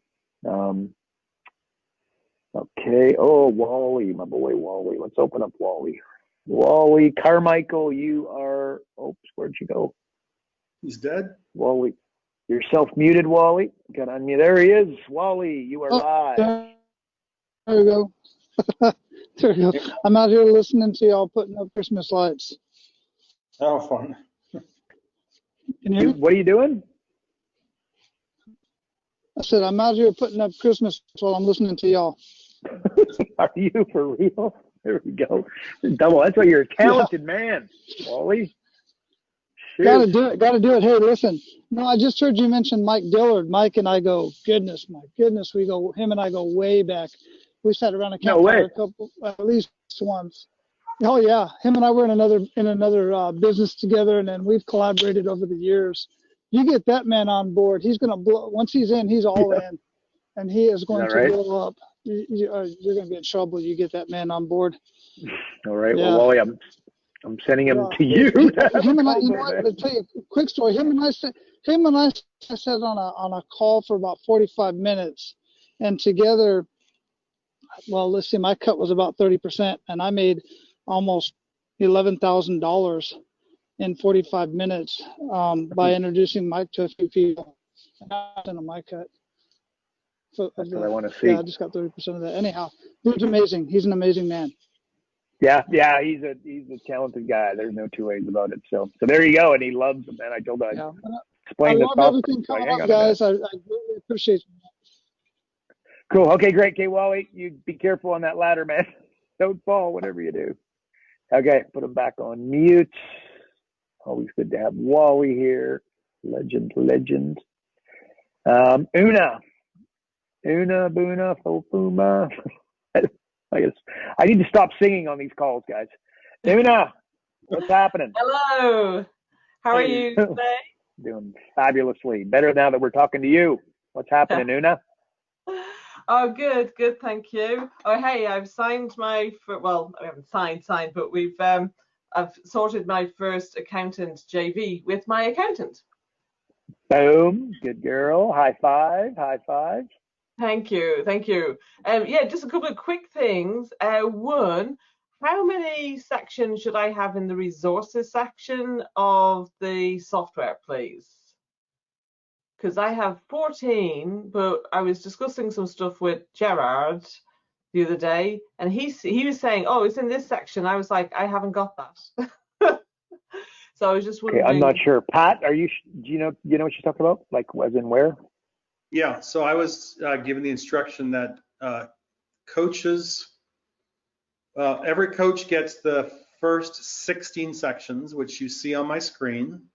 Okay. Oh, Wally, my boy Wally. Let's open up Wally. Wally Carmichael, you are. Oops, where'd you go? He's dead. Wally, you're self-muted. Wally, got on you. There he is. Wally, you are live. There we go. There you go. I'm out here listening to y'all putting up Christmas lights. Oh, fun. Can you hear me? What are you doing? I said, I'm out here putting up Christmas while I'm listening to y'all. Are you for real? There we go. Double. That's why you're a talented man, Wally. Shoot. Gotta do it. Gotta do it. Hey, listen. No, I just heard you mention Mike Dillard. Mike and I go, goodness, my goodness. Him and I go way back. We sat around a campfire at least once. Oh yeah. Him and I were in another business together, and then we've collaborated over the years. You get that man on board, he's going to blow. Once he's in, he's all in, and he is going to blow up. You're going to be in trouble. You get that man on board. All right. Yeah. Well, Wally, I'm sending him to you. Him and I, you know what? I'll tell you a quick story. Him and I sat on a call for about 45 minutes, and together, well, let's see, my cut was about 30%, and I made almost $11,000 in 45 minutes by introducing Mike to a few people. And my cut. So that's what I want to see. Yeah, I just got 30% of that. Anyhow, dude's amazing. He's an amazing man. Yeah, he's a talented guy. There's no two ways about it. So there you go. And he loves them, man. I told him. Yeah. Explain I this love everything coming up, guys. I really appreciate it. Cool. Okay, great. Okay, Wally, you be careful on that ladder, man. Don't fall, whatever you do. Okay, put him back on mute. Always good to have Wally here. Legend. Una, Boona, Fofuma. I guess I need to stop singing on these calls, guys. Una, what's happening? Hello. How are you today? Doing fabulously. Better now that we're talking to you. What's happening, Una? Oh, good, thank you. Oh, hey, I've signed I haven't signed, but I've sorted my first accountant JV with my accountant. Boom, good girl. High five. Thank you. Yeah, just a couple of quick things. One, how many sections should I have in the resources section of the software, please? Because I have 14, but I was discussing some stuff with Gerard the other day, and he was saying, oh, it's in this section. I was like, I haven't got that. So I was just wondering. Okay, I'm not sure. Pat, do you know what she's talking about? Like, as in where? Yeah, so I was given the instruction that coaches, every coach gets the first 16 sections, which you see on my screen.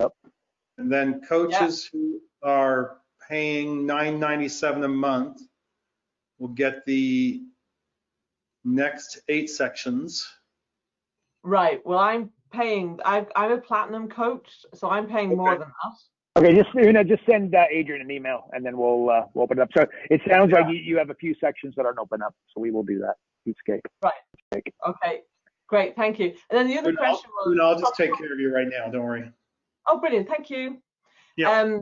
Yep. And then coaches who are paying $9.97 a month will get the next 8 sections. Right. Well, I'm a platinum coach, so I'm paying more than that. Okay, just send Adrian an email, and then we'll open it up. So it sounds like you have a few sections that aren't open up, so we will do that. Cheesecake. Right. Okay. Great. Thank you. And then the other question was. I'll just take care of you right now. Don't worry. Oh, brilliant. Thank you. Yeah.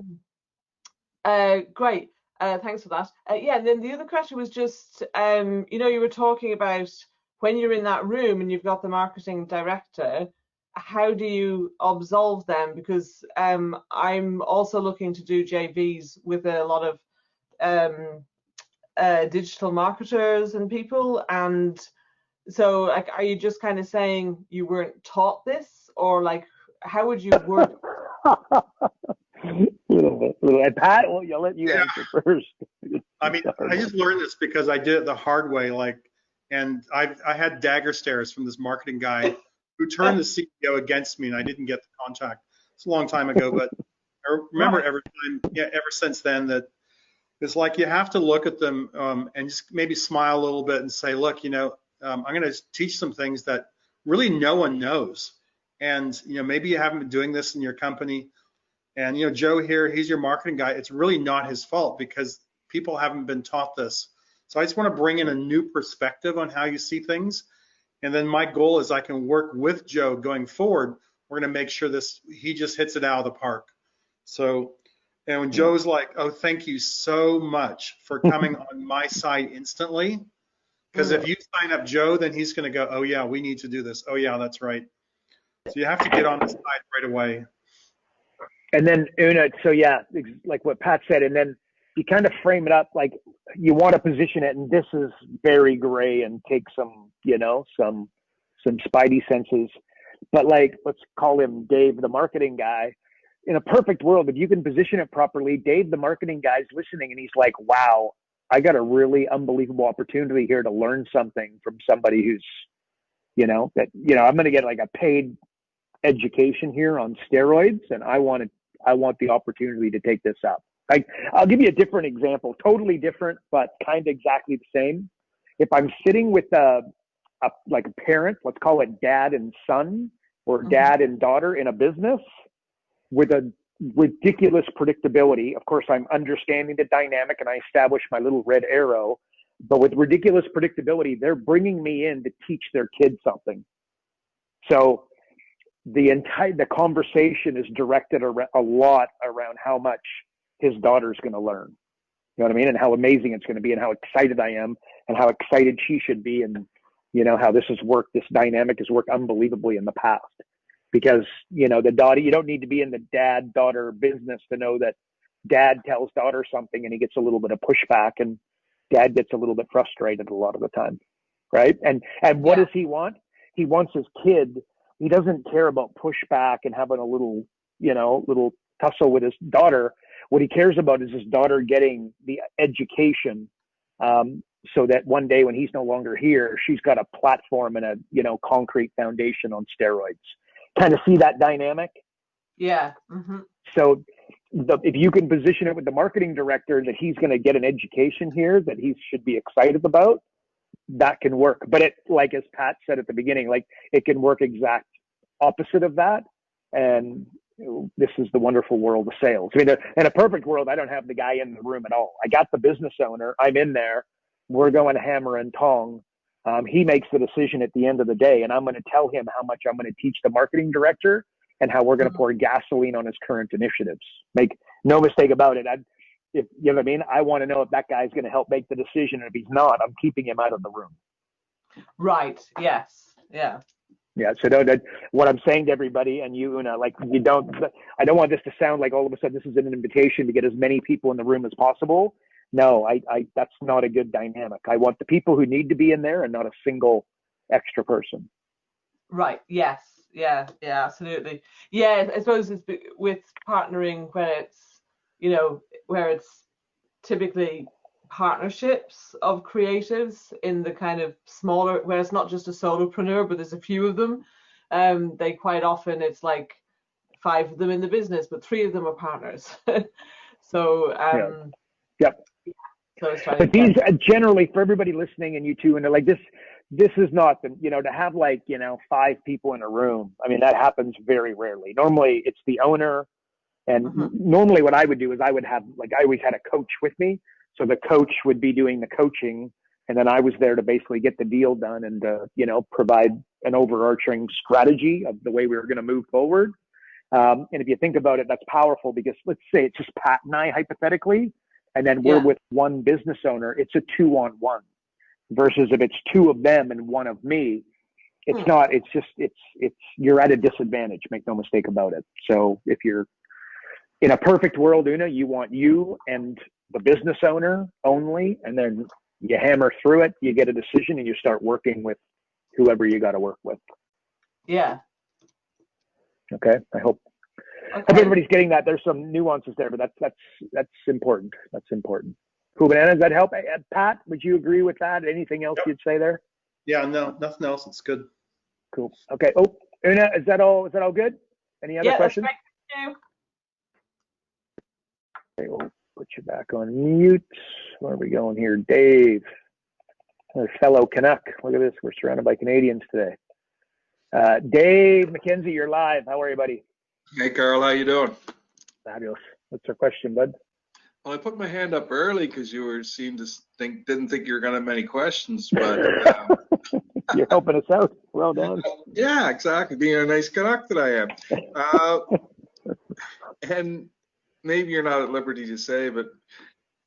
Great. Thanks for that. Yeah. And then the other question was just, you were talking about when you're in that room and you've got the marketing director. How do you absolve them? Because I'm also looking to do JVs with a lot of digital marketers and people. And so, like, are you just kind of saying you weren't taught this, or like, how would you word? little bit. Pat, I'll let you answer first. I mean, I just learned this because I did it the hard way. And I had dagger stares from this marketing guy who turned the CEO against me, and I didn't get the contract. It's a long time ago, but I remember ever since then that it's like you have to look at them and just maybe smile a little bit and say, look, I'm going to teach some things that really no one knows. And, maybe you haven't been doing this in your company. And, Joe here, he's your marketing guy. It's really not his fault because people haven't been taught this. So I just want to bring in a new perspective on how you see things. And then my goal is I can work with Joe going forward. We're going to make sure he just hits it out of the park. So, and when Joe's like, oh, thank you so much for coming on my side instantly. Because if you sign up Joe, then he's going to go, oh, yeah, we need to do this. Oh, yeah, that's right. So you have to get on the side right away. And then, Una, so yeah, like what Pat said, and then you kind of frame it up like you want to position it, and this is very gray and take some, some spidey senses. But like, let's call him Dave, the marketing guy. In a perfect world, if you can position it properly, Dave, the marketing guy, is listening and he's like, wow, I got a really unbelievable opportunity here to learn something from somebody who's, I'm going to get like a paid education here on steroids, and I want the opportunity to take this up. I'll give you a different example, totally different, but kind of exactly the same. If I'm sitting with like a parent, let's call it dad and son or dad and daughter in a business with a ridiculous predictability. Of course, I'm understanding the dynamic and I establish my little red arrow, but with ridiculous predictability, they're bringing me in to teach their kids something. So the conversation is directed a lot around how much his daughter's going to learn. You know what I mean? And how amazing it's going to be, and how excited I am, and how excited she should be, and how this dynamic has worked unbelievably in the past. Because, the daughter, you don't need to be in the dad-daughter business to know that dad tells daughter something and he gets a little bit of pushback, and dad gets a little bit frustrated a lot of the time, right? And what does he want? He wants his kid. He doesn't care about pushback and having a little tussle with his daughter. What he cares about is his daughter getting the education, so that one day when he's no longer here, she's got a platform and a concrete foundation on steroids. Kind of see that dynamic? Yeah. So if you can position it with the marketing director that he's going to get an education here that he should be excited about, that can work. But it, like as Pat said at the beginning, like it can work exact opposite of that. And this is the wonderful world of sales. I mean, in a perfect world, I don't have the guy in the room at all. I got the business owner. I'm in there. We're going hammer and tong. He makes the decision at the end of the day, and I'm going to tell him how much I'm going to teach the marketing director and how we're going to pour gasoline on his current initiatives. Make no mistake about it. If you know what I mean, I want to know if that guy's going to help make the decision, and if he's not, I'm keeping him out of the room. Right. Yes. Yeah. Yeah. So what I'm saying to everybody, and you, Una, like I don't want this to sound like all of a sudden this is an invitation to get as many people in the room as possible. No, that's not a good dynamic. I want the people who need to be in there and not a single extra person. Right. Yes. Yeah. Yeah. Absolutely. Yeah. I suppose it's with partnering where it's typically partnerships of creatives in the kind of smaller, where it's not just a solopreneur, but there's a few of them. They quite often, it's like 5 of them in the business, but 3 of them are partners. So, Yep. So but these generally, for everybody listening, and you too, and they're like this is not the, to have 5 people in a room. I mean, that happens very rarely. Normally it's the owner. And normally what I would do is I would have, I always had a coach with me. So the coach would be doing the coaching, and then I was there to basically get the deal done and, provide an overarching strategy of the way we were going to move forward. And if you think about it, that's powerful, because let's say it's just Pat and I hypothetically, and then we're with one business owner. It's a 2-on-1 versus if it's 2 of them and 1 of me. It's not, it's just, you're at a disadvantage. Make no mistake about it. So if you're in a perfect world, Una, you want you and the business owner only, and then you hammer through it, you get a decision, and you start working with whoever you got to work with. Yeah. Okay. I hope everybody's getting that. There's some nuances there, but that's important. That's important. Cool, Banana, does that help? Pat, would you agree with that? Anything else you'd say there? Yeah, no, nothing else. It's good. Cool. Okay. Oh, Una, is that all good? Any other questions? Thank you. Okay, we'll put you back on mute. Where are we going here? Dave, a fellow Canuck. Look at this. We're surrounded by Canadians today. Dave McKenzie, you're live. How are you, buddy? Hey, Carl. How you doing? Fabulous. What's your question, bud? Well, I put my hand up early because you didn't think you were going to have many questions, but you're helping us out. Well done. Yeah, exactly. Being a nice Canuck that I am. And maybe you're not at liberty to say, but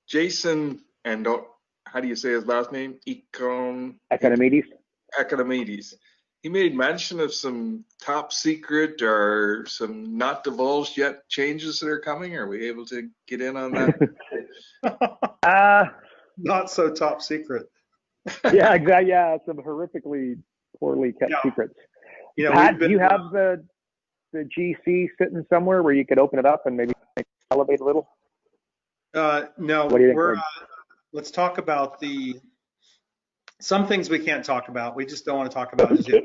Jason, and how do you say his last name? Economides. he made mention of some top secret or some not divulged yet changes that are coming. Are we able to get in on that? Not so top secret. Yeah, exactly. Yeah, some horrifically poorly kept secrets. You know, Pat, do you have the GC sitting somewhere where you could open it up and maybe elevate a little? No, What do you think, let's talk about some things we can't talk about. We just don't want to talk about it yet.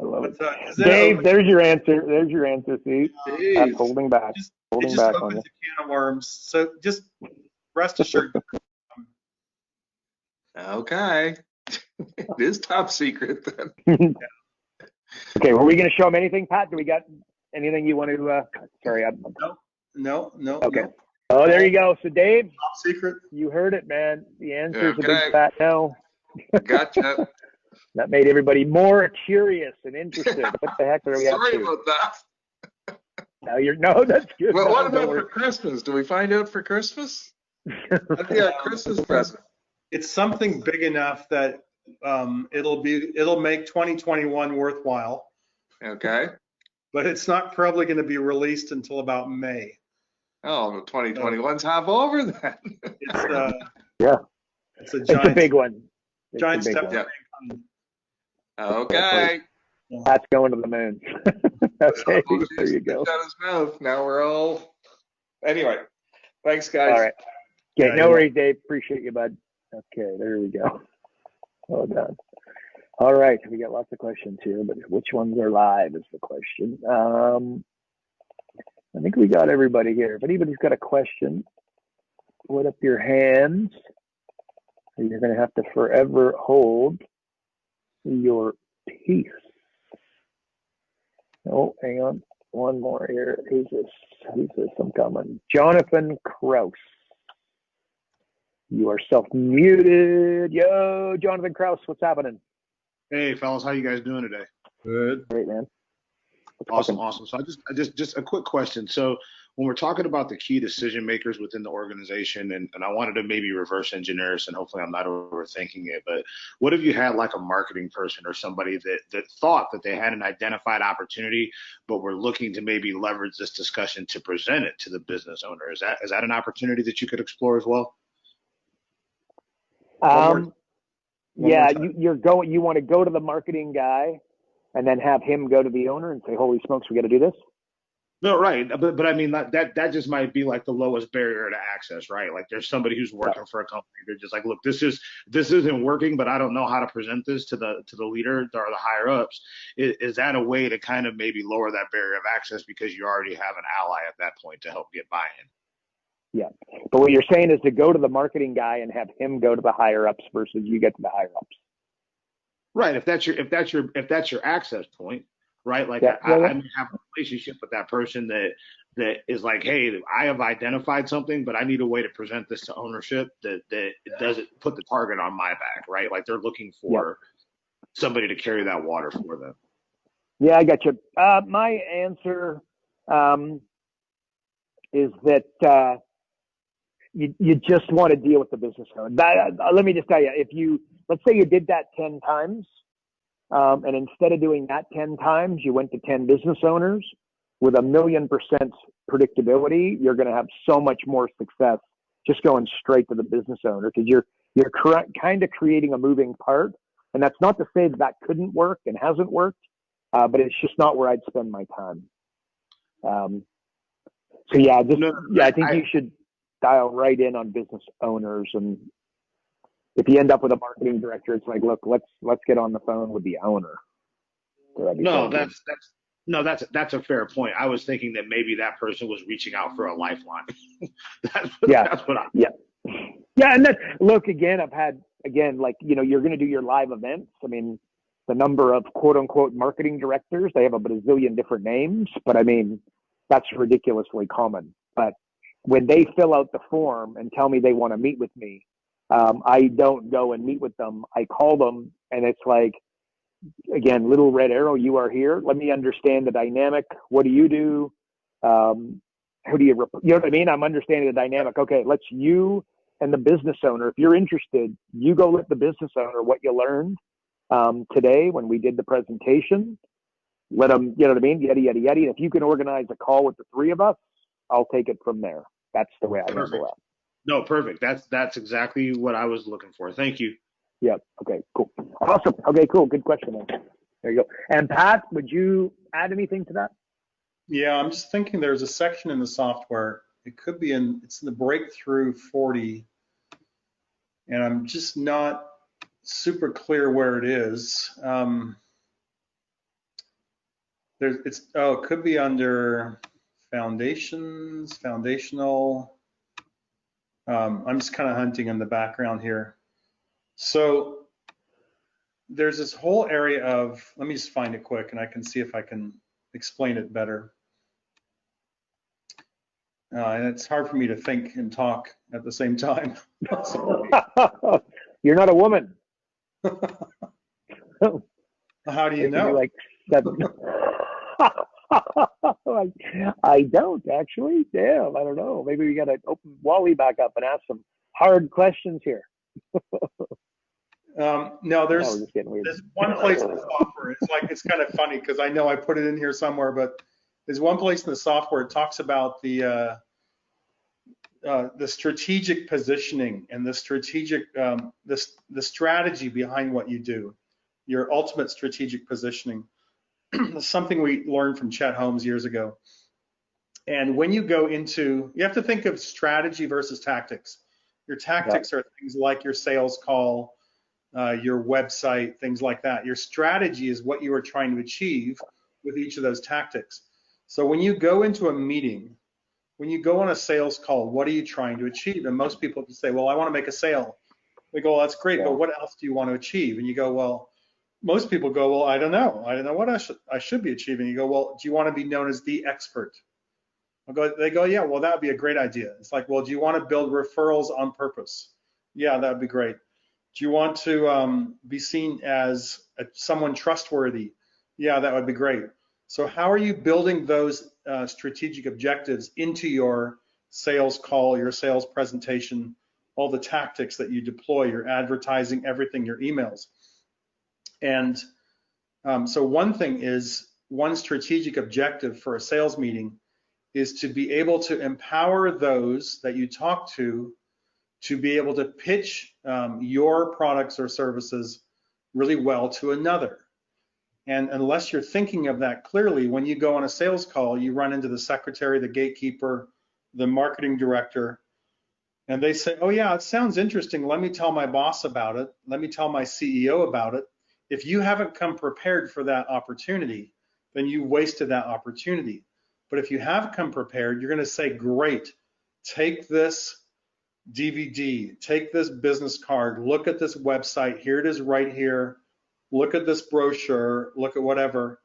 I love it. Dave, there's your answer. There's your answer. See, that's holding back. It just opens a can of worms. So just rest assured. Okay. It is top secret then. Okay, were we going to show him anything, Pat? Do we got anything you want to? Sorry, No. Okay. No. Oh, there you go. So, Dave, top secret. You heard it, man. The answer is a big fat no. Gotcha. That made everybody more curious and interested. What the heck are we up to? Sorry about that. No, that's good. Well, what about for Christmas? Do we find out for Christmas? That'd be our Christmas present. It's something big enough that it'll make 2021 worthwhile. Okay. But it's not probably going to be released until about May. Oh, 2021's half over then. It's a big one. Giant step. Yeah. Okay. Pat's going to the moon. Okay, there you go. Out his mouth. Now we're all. Anyway, thanks, guys. All right. Okay, no worries, Dave. Appreciate you, bud. Okay, there we go. Well done. All right, we got lots of questions here, but which ones are live is the question. I think we got everybody here. If anybody's got a question, put up your hands. You're going to have to forever hold your peace. Oh, hang on. One more here. Who's this? I'm coming. Jonathan Kraus. You are self-muted. Yo, Jonathan Kraus, what's happening? Hey, fellas, how you guys doing today? Good. Great, man. Awesome. So I just a quick question. So when we're talking about the key decision makers within the organization, and I wanted to maybe reverse engineer this, and hopefully I'm not overthinking it, but what if you had like a marketing person or somebody that thought that they had an identified opportunity, but were looking to maybe leverage this discussion to present it to the business owner? Is that an opportunity that you could explore as well? Yeah, you want to go to the marketing guy and then have him go to the owner and say, holy smokes, we got to do this? No, right. But I mean, that just might be like the lowest barrier to access, right? Like there's somebody who's working for a company. They're just like, look, this isn't working, but I don't know how to present this to the leader or the higher ups. Is that a way to kind of maybe lower that barrier of access because you already have an ally at that point to help get buy-in? Yeah. But what you're saying is to go to the marketing guy and have him go to the higher ups versus you get to the higher ups. Right. If that's your access point, right? Like I may have a relationship with that person that is like, hey, I have identified something, but I need a way to present this to ownership that it doesn't put the target on my back, right? Like they're looking for somebody to carry that water for them. Yeah, I got you. My answer is that you just want to deal with the business owner. Let me just tell you, let's say you did that 10 times, and instead of doing that 10 times, you went to 10 business owners with 1,000,000% predictability, you're going to have so much more success just going straight to the business owner because you're kind of creating a moving part. And that's not to say that couldn't work and hasn't worked, but it's just not where I'd spend my time. I think you should dial right in on business owners, and if you end up with a marketing director, it's like, look, let's get on the phone with the owner. That's a fair point. I was thinking that maybe that person was reaching out for a lifeline. That's what I. Yeah, and look again. I've had like you're going to do your live events. I mean, the number of quote unquote marketing directors, they have a bazillion different names, but I mean that's ridiculously common. But when they fill out the form and tell me they want to meet with me, I don't go and meet with them. I call them, and it's like, again, little red arrow, you are here. Let me understand the dynamic. What do you do? Who do you know what I mean? I'm understanding the dynamic. Okay, let's you and the business owner, if you're interested, you go let the business owner what you learned, today when we did the presentation. Let them, you know what I mean? Yeti, yeti, yeti. And if you can organize a call with the three of us, I'll take it from there. That's the way I handle Perfect. that. No, perfect. That's exactly what I was looking for. Thank you. Yep. Okay, cool. Awesome. Okay, cool. Good question, man. There you go. And Pat, would you add anything to that? Yeah, I'm just thinking there's a section in the software. It could be it's in the breakthrough 40, and I'm just not super clear where it is. It could be under foundations, foundational. I'm just kind of hunting in the background here. So there's this whole area of, let me just find it quick and I can see if I can explain it better. And it's hard for me to think and talk at the same time. You're not a woman. How do you know? Like 7. I don't actually. Damn, I don't know. Maybe we got to open Wally back up and ask some hard questions here. No, there's one place in the software. It's kind of funny because I know I put it in here somewhere, but there's one place in the software it talks about the strategic positioning and the strategic the strategy behind what you do, your ultimate strategic positioning. Something we learned from Chet Holmes years ago. And when you go into, you have to think of strategy versus tactics. Your tactics are things like your sales call, your website, things like that. Your strategy is what you are trying to achieve with each of those tactics. So when you go into a meeting, when you go on a sales call, what are you trying to achieve? And most people can say, well, I want to make a sale. They go, well, that's great, but what else do you want to achieve? And you go, well, most people go, well, I don't know what I should be achieving. You go, well, do you want to be known as the expert? They go, yeah, well, that would be a great idea. It's like, well, do you want to build referrals on purpose? Yeah, that would be great. Do you want to be seen as someone trustworthy? Yeah, that would be great. So how are you building those strategic objectives into your sales call, your sales presentation, all the tactics that you deploy, your advertising, everything, your emails? And so one strategic objective for a sales meeting is to be able to empower those that you talk to be able to pitch your products or services really well to another. And unless you're thinking of that clearly, when you go on a sales call, you run into the secretary, the gatekeeper, the marketing director, and they say, oh yeah, it sounds interesting. Let me tell my boss about it. Let me tell my CEO about it. If you haven't come prepared for that opportunity, then you wasted that opportunity. But if you have come prepared, you're going to say, great, take this DVD, take this business card, look at this website, here it is right here, look at this brochure, look at whatever,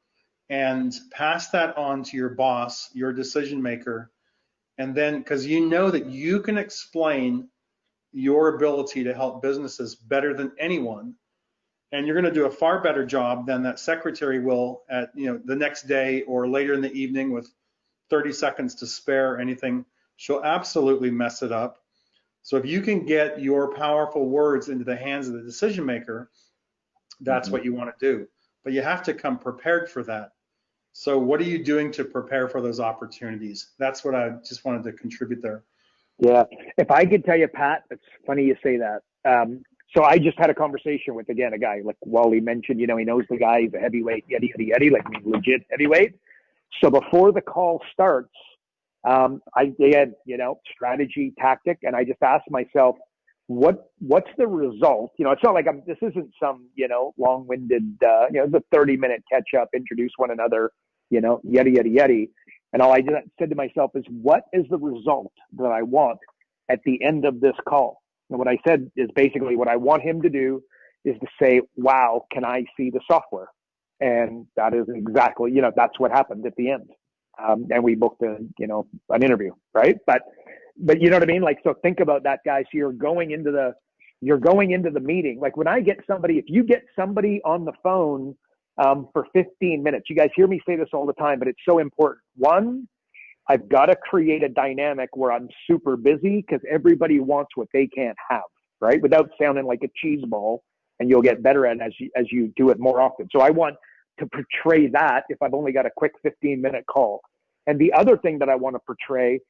and pass that on to your boss, your decision maker. And then, because you know that you can explain your ability to help businesses better than anyone, and you're going to do a far better job than that secretary will at the next day or later in the evening with 30 seconds to spare or anything. She'll absolutely mess it up. So if you can get your powerful words into the hands of the decision maker, that's what you want to do. But you have to come prepared for that. So what are you doing to prepare for those opportunities? That's what I just wanted to contribute there. Yeah. If I could tell you, Pat, it's funny you say that. So I just had a conversation with, again, a guy, like Wally mentioned, he knows the guy, he's a heavyweight, yeti, like legit heavyweight. So before the call starts, they had, strategy, tactic, and I just asked myself, what's the result? It's not like this isn't some, long-winded, the 30-minute catch-up, introduce one another, yeti. And all I said to myself is, what is the result that I want at the end of this call? And what I said is basically what I want him to do is to say, wow, can I see the software? And that is exactly, that's what happened at the end. And we booked an interview, right? But you know what I mean? Like, so think about that, guys. So you're going into the meeting. Like when I get somebody, if you get somebody on the phone for 15 minutes, you guys hear me say this all the time, but it's so important. One, I've got to create a dynamic where I'm super busy because everybody wants what they can't have, right? Without sounding like a cheese ball. and you'll get better at it as you do it more often. So I want to portray that if I've only got a quick 15-minute call. And the other thing that I want to portray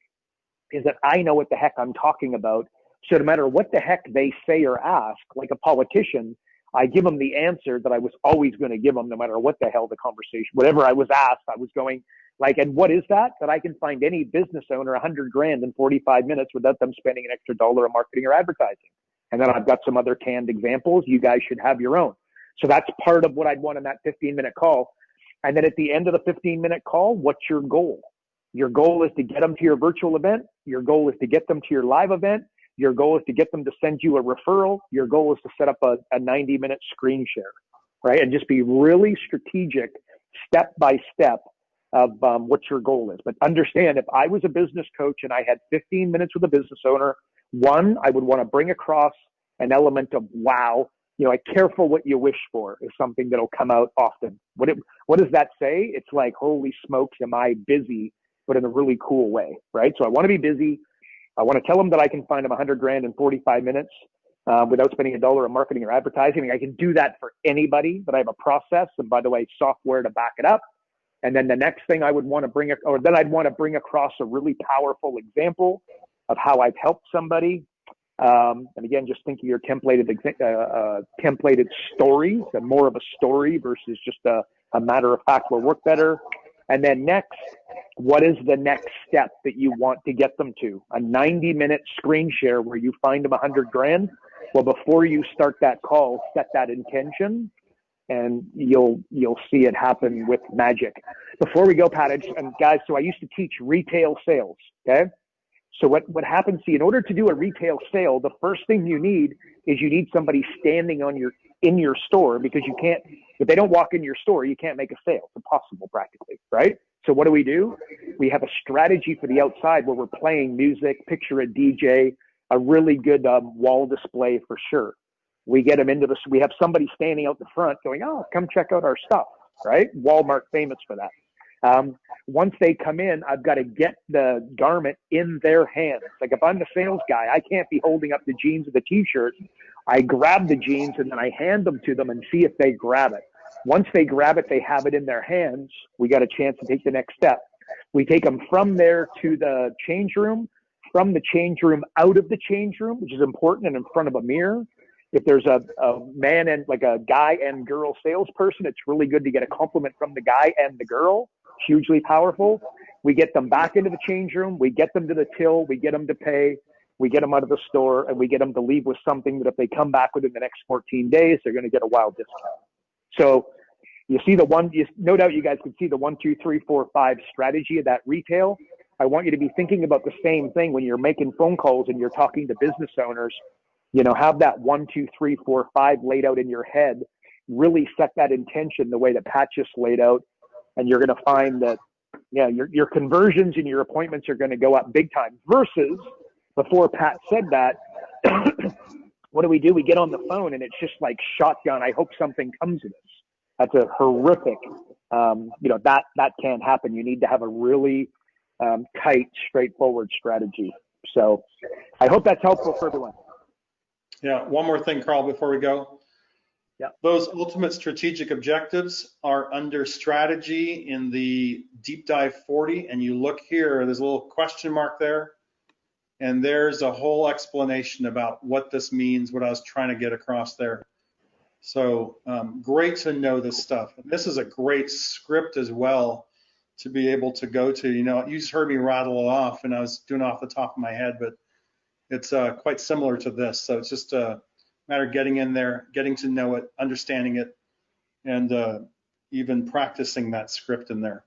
is that I know what the heck I'm talking about. So no matter what the heck they say or ask, like a politician, I give them the answer that I was always going to give them, no matter what the hell the conversation, whatever I was asked, I was going like, and what is that? That I can find any business owner $100,000 in 45 minutes without them spending an extra dollar on marketing or advertising. And then I've got some other canned examples. You guys should have your own. So that's part of what I'd want in that 15-minute call. And then at the end of the 15-minute call, what's your goal? Your goal is to get them to your virtual event. Your goal is to get them to your live event. Your goal is to get them to send you a referral. Your goal is to set up a 90-minute screen share, right? And just be really strategic, step by step of what your goal is. But understand, if I was a business coach and I had 15 minutes with a business owner, one, I would want to bring across an element of wow. Like careful what you wish for is something that'll come out often. What does that say? It's like, holy smokes, am I busy, but in a really cool way, right? So I want to be busy. I want to tell them that I can find them $100,000 in 45 minutes without spending a dollar on marketing or advertising. I can do that for anybody, but I have a process. And by the way, software to back it up. And then the next thing I would want to bring, I'd want to bring across a really powerful example of how I've helped somebody. And again, just think of your templated stories, and more of a story versus just a matter of fact will work better. And then next, what is the next step that you want to get them to? A 90-minute screen share where you find them $100,000. Well, before you start that call, set that intention, and you'll see it happen with magic. Before we go, Pat, and guys, so I used to teach retail sales. Okay. So what happens, see, in order to do a retail sale, the first thing you need is you need somebody standing in your store, because you can't, if they don't walk in your store, you can't make a sale. It's impossible practically, right? So what do? We have a strategy for the outside where we're playing music, picture a DJ, a really good wall display for sure. We get them into we have somebody standing out the front going, oh, come check out our stuff, right? Walmart famous for that. Once they come in, I've got to get the garment in their hands. Like if I'm the sales guy, I can't be holding up the jeans or the t-shirt. I grab the jeans and then I hand them to them and see if they grab it. Once they grab it, they have it in their hands. We got a chance to take the next step. We take them from there to the change room, from the change room out of the change room, which is important, and in front of a mirror. If there's a man and like a guy and girl salesperson, it's really good to get a compliment from the guy and the girl. Hugely powerful. We get them back into the change room. We get them to the till. We get them to pay. We get them out of the store, and we get them to leave with something that if they come back within the next 14 days, they're going to get a wild discount. So you see no doubt you guys can see the 1, 2, 3, 4, 5 strategy of that retail. I want you to be thinking about the same thing when you're making phone calls and you're talking to business owners. Have that 1, 2, 3, 4, 5 laid out in your head. Really set that intention the way that Pat just laid out. And you're going to find that, your conversions and your appointments are going to go up big time. Versus, before Pat said that, what do? We get on the phone and it's just like shotgun. I hope something comes of this. That's a horrific, that can't happen. You need to have a really tight, straightforward strategy. So I hope that's helpful for everyone. Yeah. One more thing, Carl, before we go. Yeah. Those ultimate strategic objectives are under strategy in the deep dive 40. And you look here, there's a little question mark there. And there's a whole explanation about what this means, what I was trying to get across there. So great to know this stuff. And this is a great script as well to be able to go to. You just heard me rattle it off and I was doing it off the top of my head, but it's quite similar to this. So it's just a matter of getting in there, getting to know it, understanding it, and even practicing that script in there.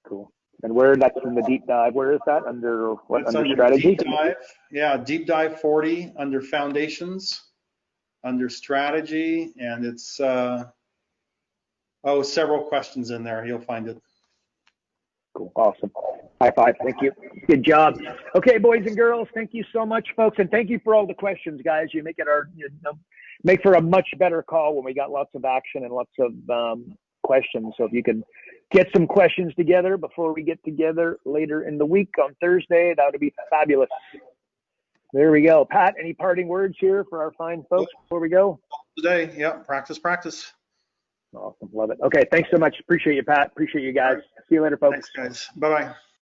Cool. And where that's in the deep dive, where is that? Under what? It's under strategy? Deep dive. Yeah, deep dive 40 under foundations, under strategy, and it's several questions in there. You'll find it. Cool. Awesome. High five. Thank you. Good job. Okay, boys and girls, thank you so much, folks. And thank you for all the questions, guys. You make it make for a much better call when we got lots of action and lots of questions. So if you can get some questions together before we get together later in the week on Thursday, that would be fabulous. There we go. Pat, any parting words here for our fine folks before we go? Today, yeah, practice, practice. Awesome, love it. Okay, thanks so much. Appreciate you, Pat. Appreciate you guys. See you later, folks. Thanks, guys. Bye-bye.